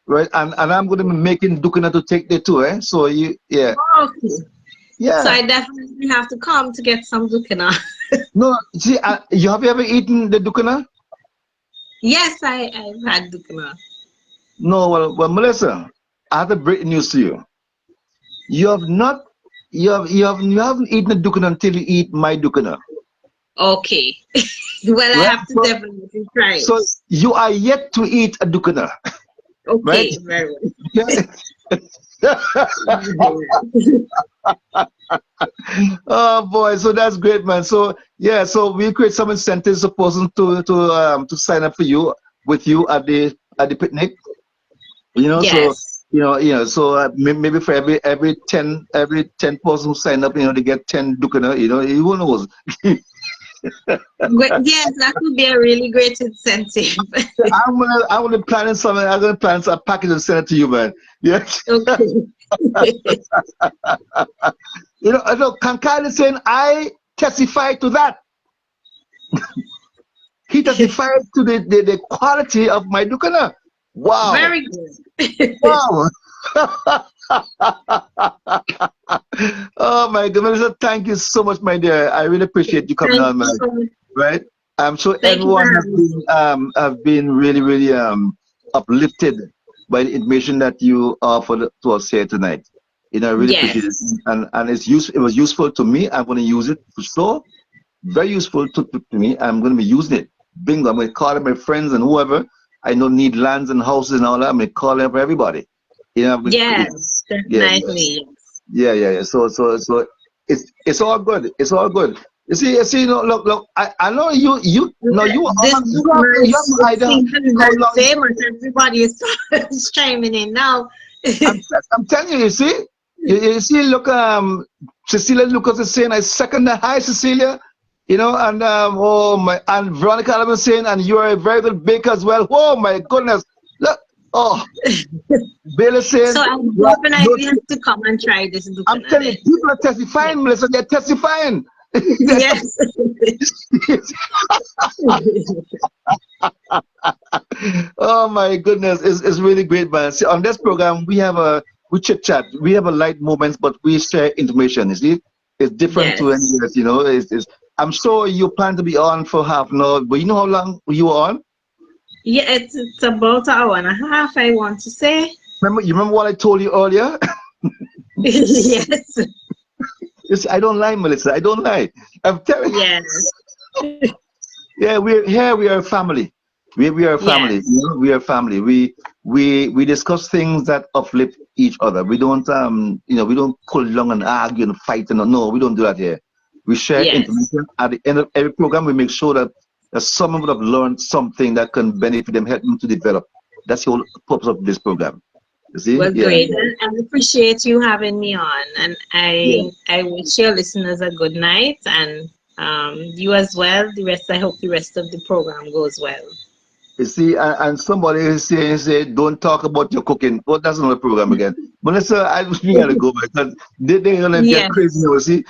Right, and I'm going to be making Dukana to take the tour, eh? So Okay. So yeah. I definitely have to come to get some zucchini. No, see, have you ever eaten the Dukana? Yes, I've had zucchini. No, well, Melissa, I have to break news to you. You have not, you haven't eaten a Dukana until you eat my Dukana. Okay. Well, I Right? have to definitely try it. So you are yet to eat a Dukana, right? Okay, very well. Yeah. Oh boy, so that's great, man. So yeah, so we create some incentives for person to sign up for you with you at the picnic. You know, so Yes. so maybe for every 10 person who sign up, you know, they get 10 Dukana. You know, who knows? Yes, that would be a really great incentive. I'm gonna plan something. I'm gonna plan a package and send it to you, man. Yeah. Okay. You know, Cancardi is saying, I testify to that. He testified to the quality of my Dukana. Wow. Very good. Wow. Oh my goodness. Thank you so much, my dear. I really appreciate you coming Thank on, man. you so much. Right? I'm sure Thank you for everyone having me. have been really, really uplifted, by the information that you offered to us here tonight. You know, I really appreciate it, Yes. and it was useful to me. I'm going to use it for sure. Very useful to me. I'm going to be using it. Bingo. I'm going to call up my friends and whoever I know need lands and houses and all that. I'm going to call up everybody. You know, Yes, yeah, definitely. yeah. So it's all good. It's all good. You see, look. I know you. No, you are This on. You have no it idea seems how very long. famous. Everybody is chiming in now. I'm telling you. You see, you see. Look, Cecilia Lucas is saying, "I second that." Hi, Cecilia. You know, and oh my, and Veronica Allen was saying, and you are a very good baker as well. Oh my goodness, look. Oh, Bailey saying, So I'm "What? hoping I No, will have to come and try this I'm Dukan telling you, then. people are testifying, Melissa. They're testifying." Yes. Oh my goodness, it's really great, man. See, on this program, we chit chat, we have a light moments, but we share information. You see, it's different to any Yes. others. You know, I'm sure you plan to be on for half an hour, but you know how long you were on? Yeah, it's about an hour and a half, I want to say. You remember what I told you earlier? Yes. I don't lie, Melissa. I don't lie. I'm telling. Yes. Yeah, we're here. We are a family. We are a family. You Yes. know, we are a family. We discuss things that uplift each other. We don't we don't pull along and argue and fight and no, we don't do that here. We share Yes. information. At the end of every program, we make sure that someone would have learned something that can benefit them, help them to develop. That's the whole purpose of this program. You see? Well, Yeah, great. And I appreciate you having me on. And yeah. I wish your listeners a good night and you as well. I hope the rest of the program goes well. You see, and somebody is saying, don't talk about your cooking. Well, that's another program again. Melissa, we gotta go because they're gonna get crazy Yes. now. See,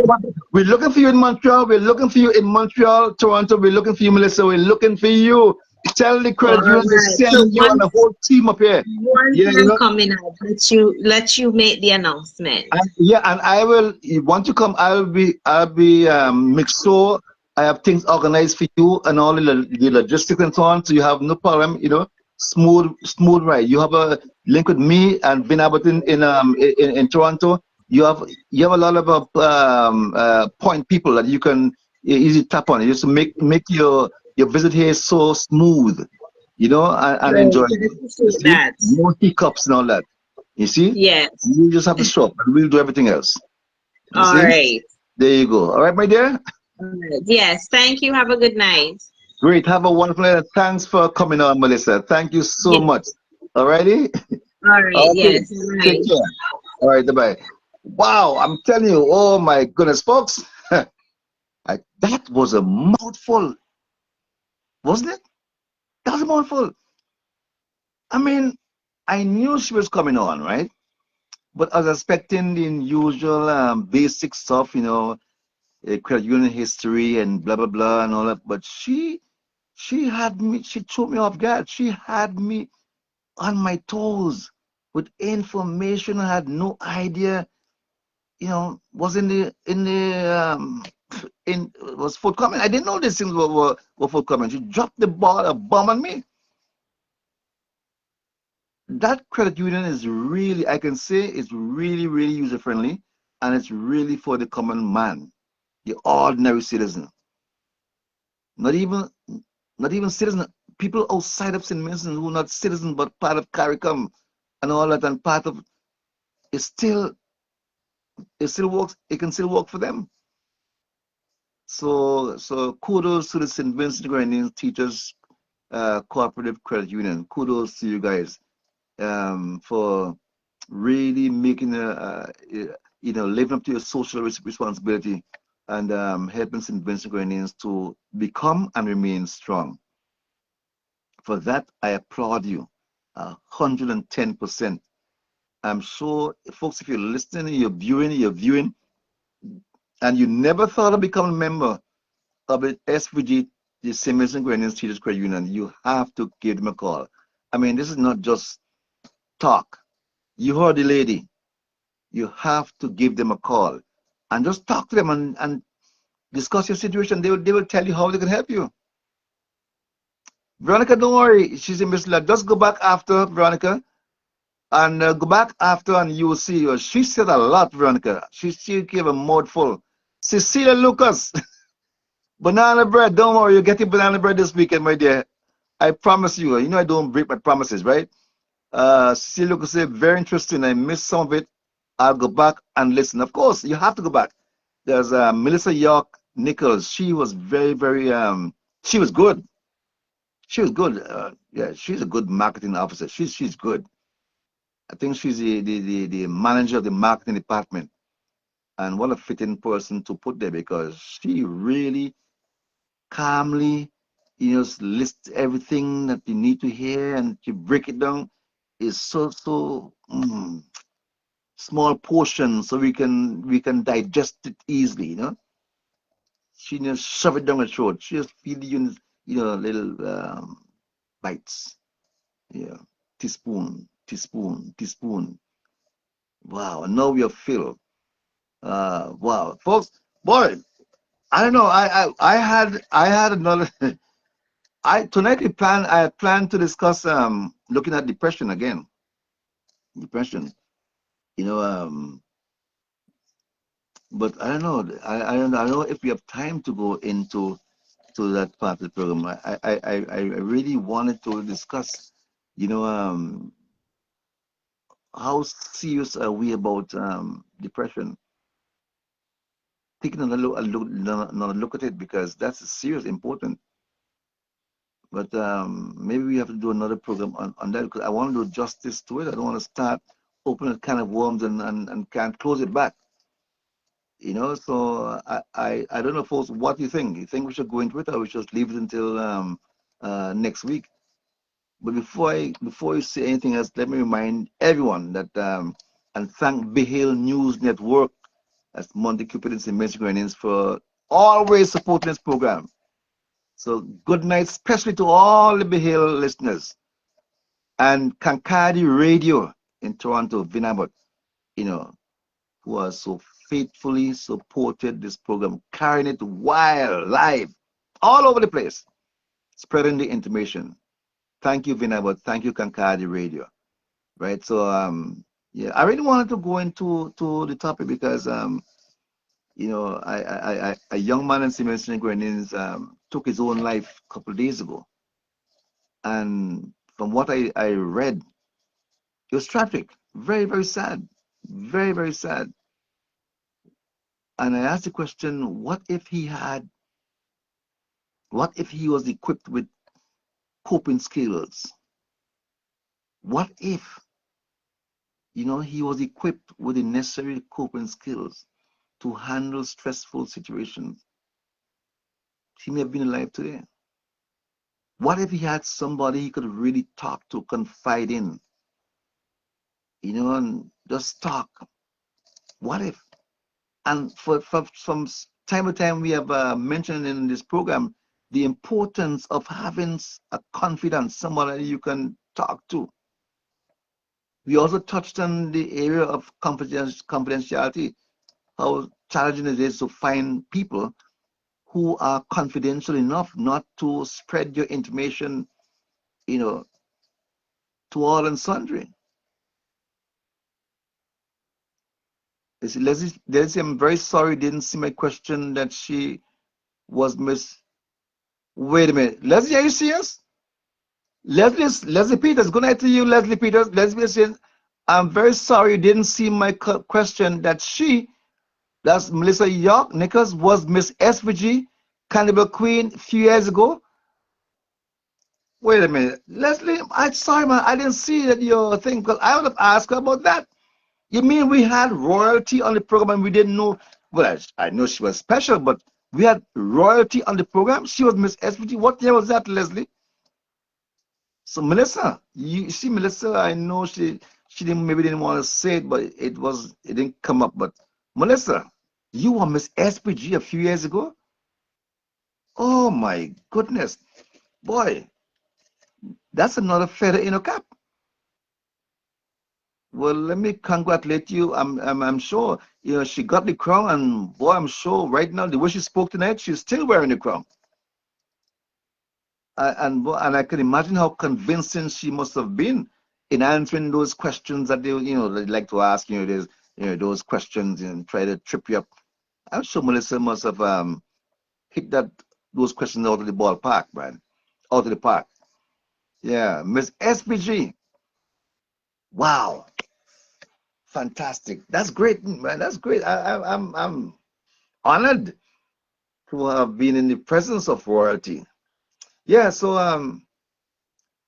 but we're looking for you in Montreal. We're looking for you in Montreal, Toronto. We're looking for you, Melissa. We're looking for you. Tell the All credit union to right. So send you and the whole team up here. once Yeah, you I'm know. coming, I'll let you make the announcement. And I will. Want to come? I'll be make sure I have things organized for you and all the logistics and so on. So you have no problem. You know, smooth ride. You have a link with me and Ben Abbott in Toronto. You have a lot of point people that you can easily tap on. Just to make your visit here so smooth. You know, and Great. enjoy. I You appreciate see, that. no hiccups and all that. You see, Yes. you just have to show up and we'll do everything else. You All see, right. there you go. All right, my dear. All right. Yes. Thank you. Have a good night. Great. Have a wonderful night. Thanks for coming on, Melissa. Thank you so Yes. much. All righty. All right. Okay. Yes. All Take right. care. All right. Bye. Wow. I'm telling you. Oh my goodness, folks. That was a mouthful, wasn't it? That was a mouthful. I mean, I knew she was coming on, right? But I was expecting the usual basic stuff, credit union history and blah blah blah and all that. But she had me. She threw me off guard. She had me on my toes with information I had no idea. Was in was forthcoming. I didn't know these things were forthcoming. She dropped a bomb on me. That credit union is really, I can say, it's really, really user friendly, and it's really for the common man, the ordinary citizen. Not even, not even citizen. People outside of St. Vincent who are not citizen but part of CARICOM and all that, and part of it still works. It can still work for them. So kudos to the St. Vincent Grenadines Teachers Cooperative Credit Union. Kudos to you guys for really making living up to your social responsibility and helping St. Vincent Grenadines to become and remain strong. For that, I applaud you 110%. I'm sure, folks, if you're listening, you're viewing, and you never thought of becoming a member of the SVG, the St. Vincent Grenadines Teachers Credit Union, you have to give them a call. I mean, this is not just talk. You heard the lady. You have to give them a call and just talk to them and discuss your situation. They will tell you how they can help you. Veronica, don't worry. She's in Miss Love. Just go back after, Veronica, and go back after, and you will see. She said a lot, Veronica. She gave a mouthful. Cecilia Lucas, banana bread. Don't worry, you're getting banana bread this weekend, my dear. I promise you. You know I don't break my promises, right? Cecilia Lucas said, very interesting. I missed some of it. I'll go back and listen. Of course, you have to go back. There's Melissa Yorke-Nicholls. She was very she was good. She was good. Yeah, she's a good marketing officer. She's good. I think she's the manager of the marketing department. And what a fitting person to put there, because she really calmly, lists everything that you need to hear, and to break it down is so small portion, so we can digest it easily. She just shove it down her throat. She just feed you, little bites. Yeah, teaspoon, teaspoon, teaspoon. Wow, and now we are filled. Wow, folks, boy, I don't know. I had another. I tonight I plan to discuss looking at depression again. Depression, you know. But I don't know. I don't know if we have time to go into that part of the program. I really wanted to discuss, you know, how serious are we about depression? Taking another look at it, because that's serious, important. But maybe we have to do another program on that, because I want to do justice to it. I don't want to start opening a can of worms and can't close it back. So I don't know, folks, what do you think? You think we should go into it, or we should just leave it until next week? But before you say anything else, let me remind everyone that and thank BAYHILLNEWS Network, as Monte Cupid's in Michigan Indians, for always supporting this program. So good night, especially to all the BAYHILL listeners, and Cancardi Radio in Toronto, Vinabot, who are so faithfully supported this program, carrying it live all over the place, spreading the information. Thank you, Vinabot. Thank you, Cancardi Radio. Right. So yeah, I really wanted to go into the topic, because a young man in Siemens Grenadines took his own life a couple of days ago. And from what I read, it was tragic, very, very sad, very, very sad. And I asked the question, what if he was equipped with coping skills? What if, he was equipped with the necessary coping skills to handle stressful situations? He may have been alive today. What if he had somebody he could really talk to, confide in, and just talk? What if? And from time to time, we have mentioned in this program the importance of having a confidant, somebody you can talk to. We also touched on the area of confidentiality, how challenging it is to find people who are confidential enough not to spread your information, to all and sundry. Leslie, I'm very sorry, didn't see my question, that she was miss. Wait a minute. Leslie, are you serious? Leslie Peters, good night to you, Leslie Peters. Leslie says, I'm very sorry you didn't see my question, that's Melissa Yorke-Nicholls, was Miss SVG Cannibal Queen a few years ago. Wait a minute. Leslie, I'm sorry, man. I didn't see that your thing, because I would have asked her about that. You mean we had royalty on the program and we didn't know? Well, I know she was special, but we had royalty on the program. She was Miss SVG. What year was that, Leslie? So Melissa, you see, Melissa, I know she maybe didn't want to say it, but it didn't come up. But Melissa, you were Miss SPG a few years ago. Oh my goodness, boy, that's another feather in a cap. Well, let me congratulate you. I'm sure she got the crown, and boy, I'm sure right now the way she spoke tonight, she's still wearing the crown. And I can imagine how convincing she must have been in answering those questions that they like to ask. There's those questions and try to trip you up. I'm sure Melissa must have hit those questions out of the ballpark, man, out of the park. Yeah, Miss SPG. Wow, fantastic. That's great, man. That's great. I'm honored to have been in the presence of royalty. Yeah, so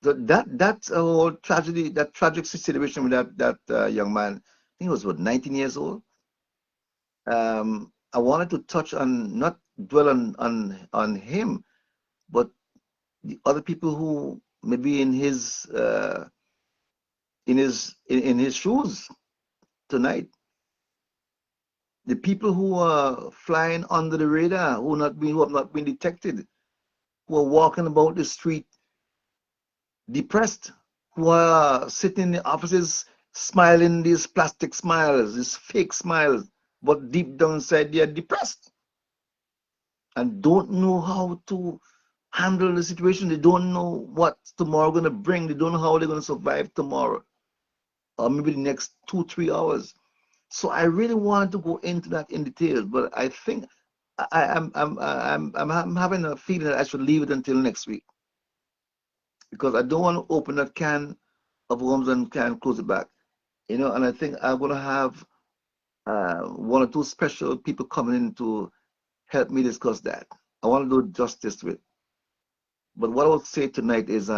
that whole tragedy, that tragic situation with that young man, I think he was what 19 years old. I wanted to touch on, not dwell on him, but the other people who maybe in his shoes tonight. The people who are flying under the radar, who have not been detected, who are walking about the street depressed, who are sitting in the offices smiling these plastic smiles, these fake smiles, but deep down inside they are depressed and don't know how to handle the situation. They don't know what tomorrow going to bring. They don't know how they're going to survive tomorrow or maybe the next 2-3 hours. So I really wanted to go into that in detail, but I think I'm having a feeling that I should leave it until next week because I don't want to open that can of worms and can close it back. And I think I'm gonna have one or two special people coming in to help me discuss that. I want to do justice to it. But what I would say tonight is,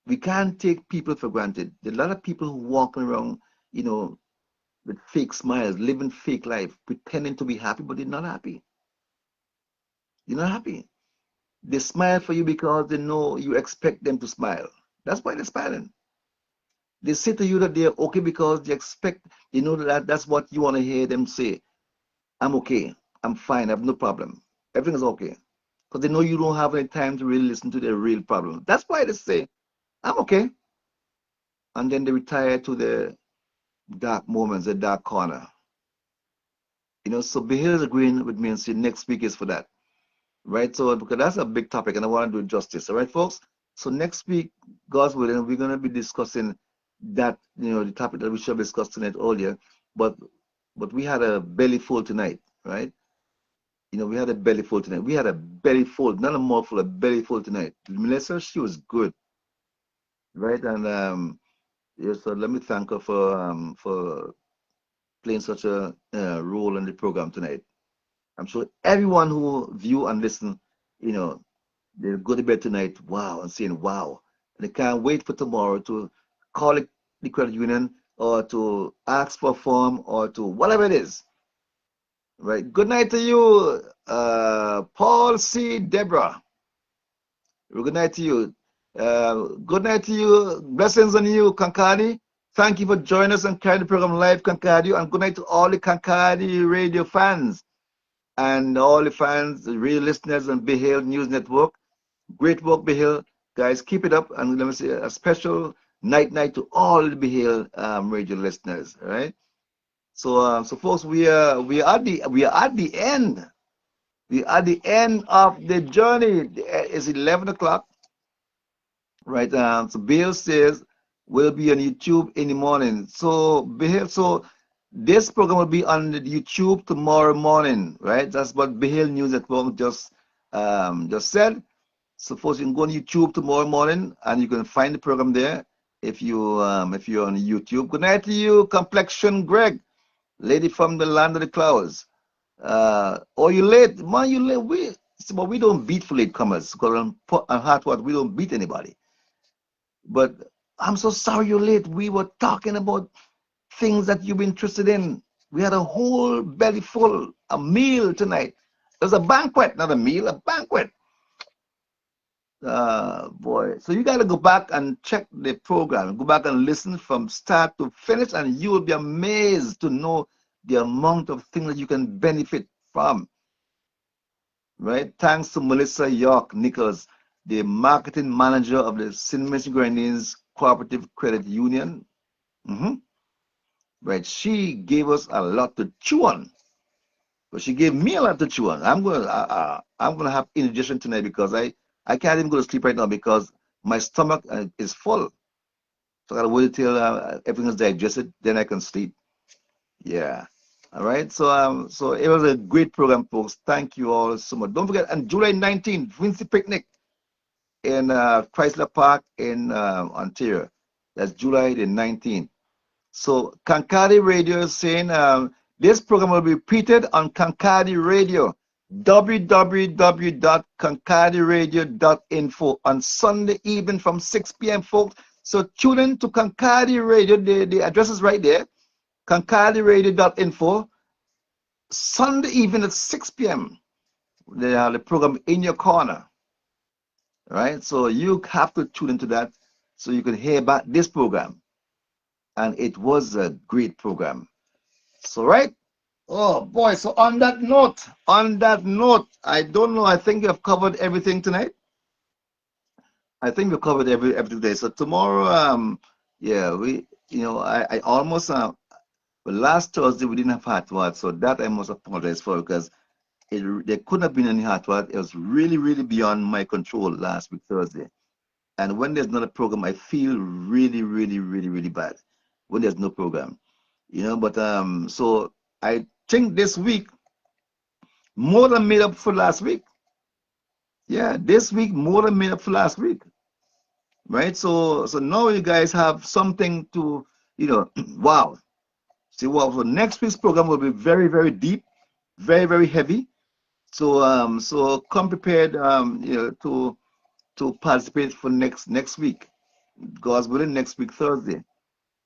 we can't take people for granted. There are a lot of people who walking around, you know, with fake smiles, living fake life, pretending to be happy, but they're not happy. You're not happy. They smile for you because they know you expect them to smile. That's why they're smiling. They say to you that they're okay because they know that that's what you want to hear them say. I'm okay. I'm fine. I have no problem. Everything is okay. Because they know you don't have any time to really listen to their real problem. That's why they say, I'm okay. And then they retire to the dark moments, the dark corner. So Behil is agreeing with me and saying next week is for that. Right? So because that's a big topic and I want to do justice. All right, folks? So next week, God's willing, we're gonna be discussing that, the topic that we should have discussed tonight earlier. But we had a belly full tonight, right? We had a belly full tonight. We had a belly full, not a mouthful, a belly full tonight. Melissa, she was good, right? And yeah, so let me thank her for playing such a role in the program tonight. I'm sure everyone who view and listen, they'll go to bed tonight, wow, and saying wow. And they can't wait for tomorrow to call it the credit union or to ask for a form or to whatever it is. Right. Good night to you, Paul C. Deborah. Good night to you. Good night to you. Blessings on you, Cancardi. Thank you for joining us and carrying the program live, Cancardi. And good night to all the Cancardi Radio fans and all the fans, the real listeners on BAYHILL News Network. Great work, BAYHILL. Guys, keep it up. And let me say a special night to all the BAYHILL radio listeners. All right. So, folks, we are at the end. We are at the end of the journey. It's 11 o'clock, right? So Bill says we'll be on YouTube in the morning. So Bill, so this program will be on the YouTube tomorrow morning, right? That's what BAYHILL News Network just said. So folks, you can go on YouTube tomorrow morning and you can find the program there if you're on YouTube. Good night to you, Complexion Greg, lady from the land of the clouds. Oh, you late, man, you late. But we don't beat for latecomers because on Hot What we don't beat anybody. But I'm so sorry you're late. We were talking about things that you've been interested in. We had a whole belly full, a meal tonight. It was a banquet, not a meal, a banquet. Boy, so you got to go back and check the program. Go back and listen from start to finish, and you will be amazed to know the amount of things that you can benefit from. Right? Thanks to Melissa Yorke-Nicholls, the marketing manager of the St. Vincent Grenadines Cooperative Credit Union. Right? She gave us a lot to chew on. But she gave me a lot to chew on. I'm gonna have indigestion tonight because I can't even go to sleep right now because my stomach is full. So I gotta wait till everything is digested, then I can sleep. Yeah. All right. So it was a great program, folks. Thank you all so much. Don't forget, on July 19th, Vinci Picnic in Chrysler Park in Ontario. That's July the 19th. So Cancardi Radio is saying this program will be repeated on Cancardi Radio, www.cancardiradio.info on Sunday evening from 6 p.m., folks. So tune in to Cancardi Radio. The address is right there, cancardiradio.info. Sunday evening at 6 p.m. They have the program in your corner, right? So you have to tune into that so you can hear about this program. And it was a great program. So, right? Oh boy, so on that note, I don't know, I think we have covered everything tonight. I think we covered everything today. So tomorrow, yeah, I almost but last Thursday we didn't have hot water, so that I must apologize for because there couldn't have been any hot water. It was really, really beyond my control last week Thursday. And when there's not a program, I feel really, really, really, really bad when there's no program. But so I think this week more than made up for last week. Yeah, this week more than made up for last week. Right? So now you guys have something to, wow. See, well, for next week's program will be very, very deep, very, very heavy. So come prepared, to participate for next week. God's willing, next week Thursday.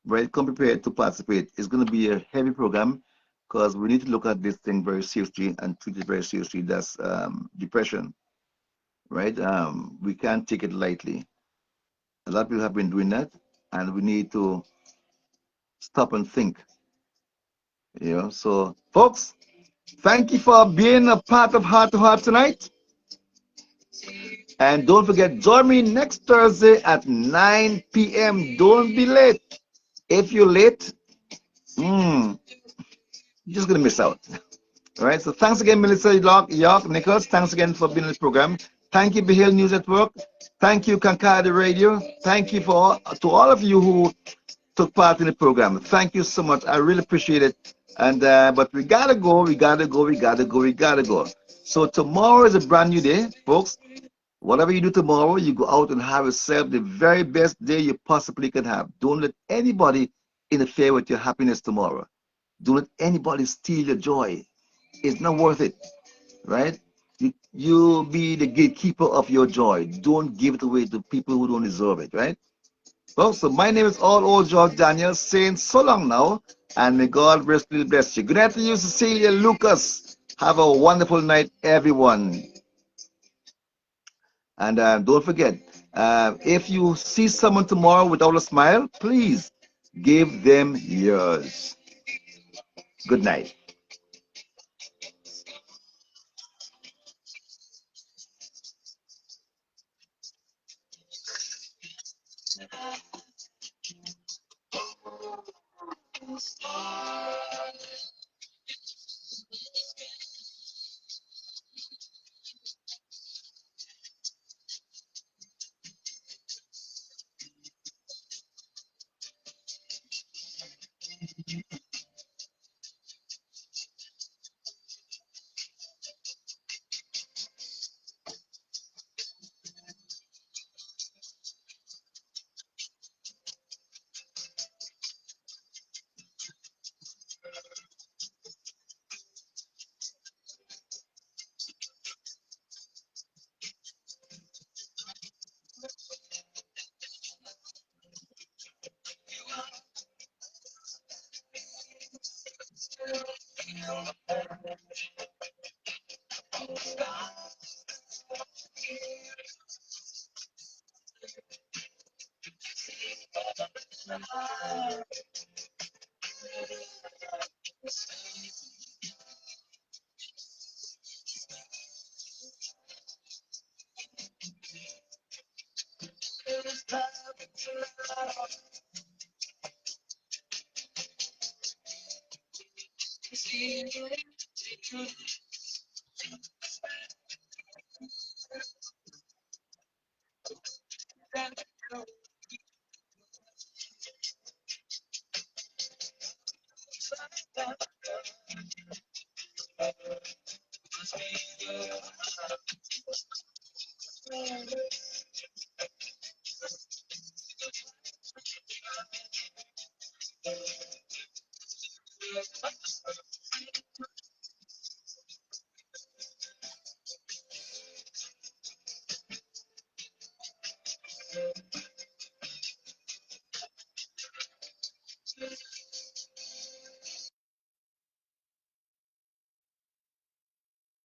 Right? Come prepared to participate. It's going to be a heavy program because we need to look at this thing very seriously and treat it very seriously. That's depression, right? We can't take it lightly. A lot of people have been doing that, and we need to stop and think. So folks, thank you for being a part of Heart to Heart tonight. And don't forget, join me next Thursday at 9 p.m. Don't be late. If you're late, you're just gonna miss out. All right. So thanks again, Melissa Yorke-Nicholls. Thanks again for being on this program. Thank you, BAYHILL News Network. Thank you, Cancardi Radio. Thank you to all of you who took part in the program. Thank you so much. I really appreciate it. And but we gotta go. So tomorrow is a brand new day, folks. Whatever you do tomorrow, you go out and have yourself the very best day you possibly can have. Don't let anybody interfere with your happiness tomorrow. Don't let anybody steal your joy. It's not worth it, right? You be the gatekeeper of your joy. Don't give it away to people who don't deserve it, right? Well, so my name is Old George Daniel, saying so long now, and may God richly bless you. Good night to you, Cecilia Lucas. Have a wonderful night, everyone. And don't forget, if you see someone tomorrow without a smile, please give them yours. Good night.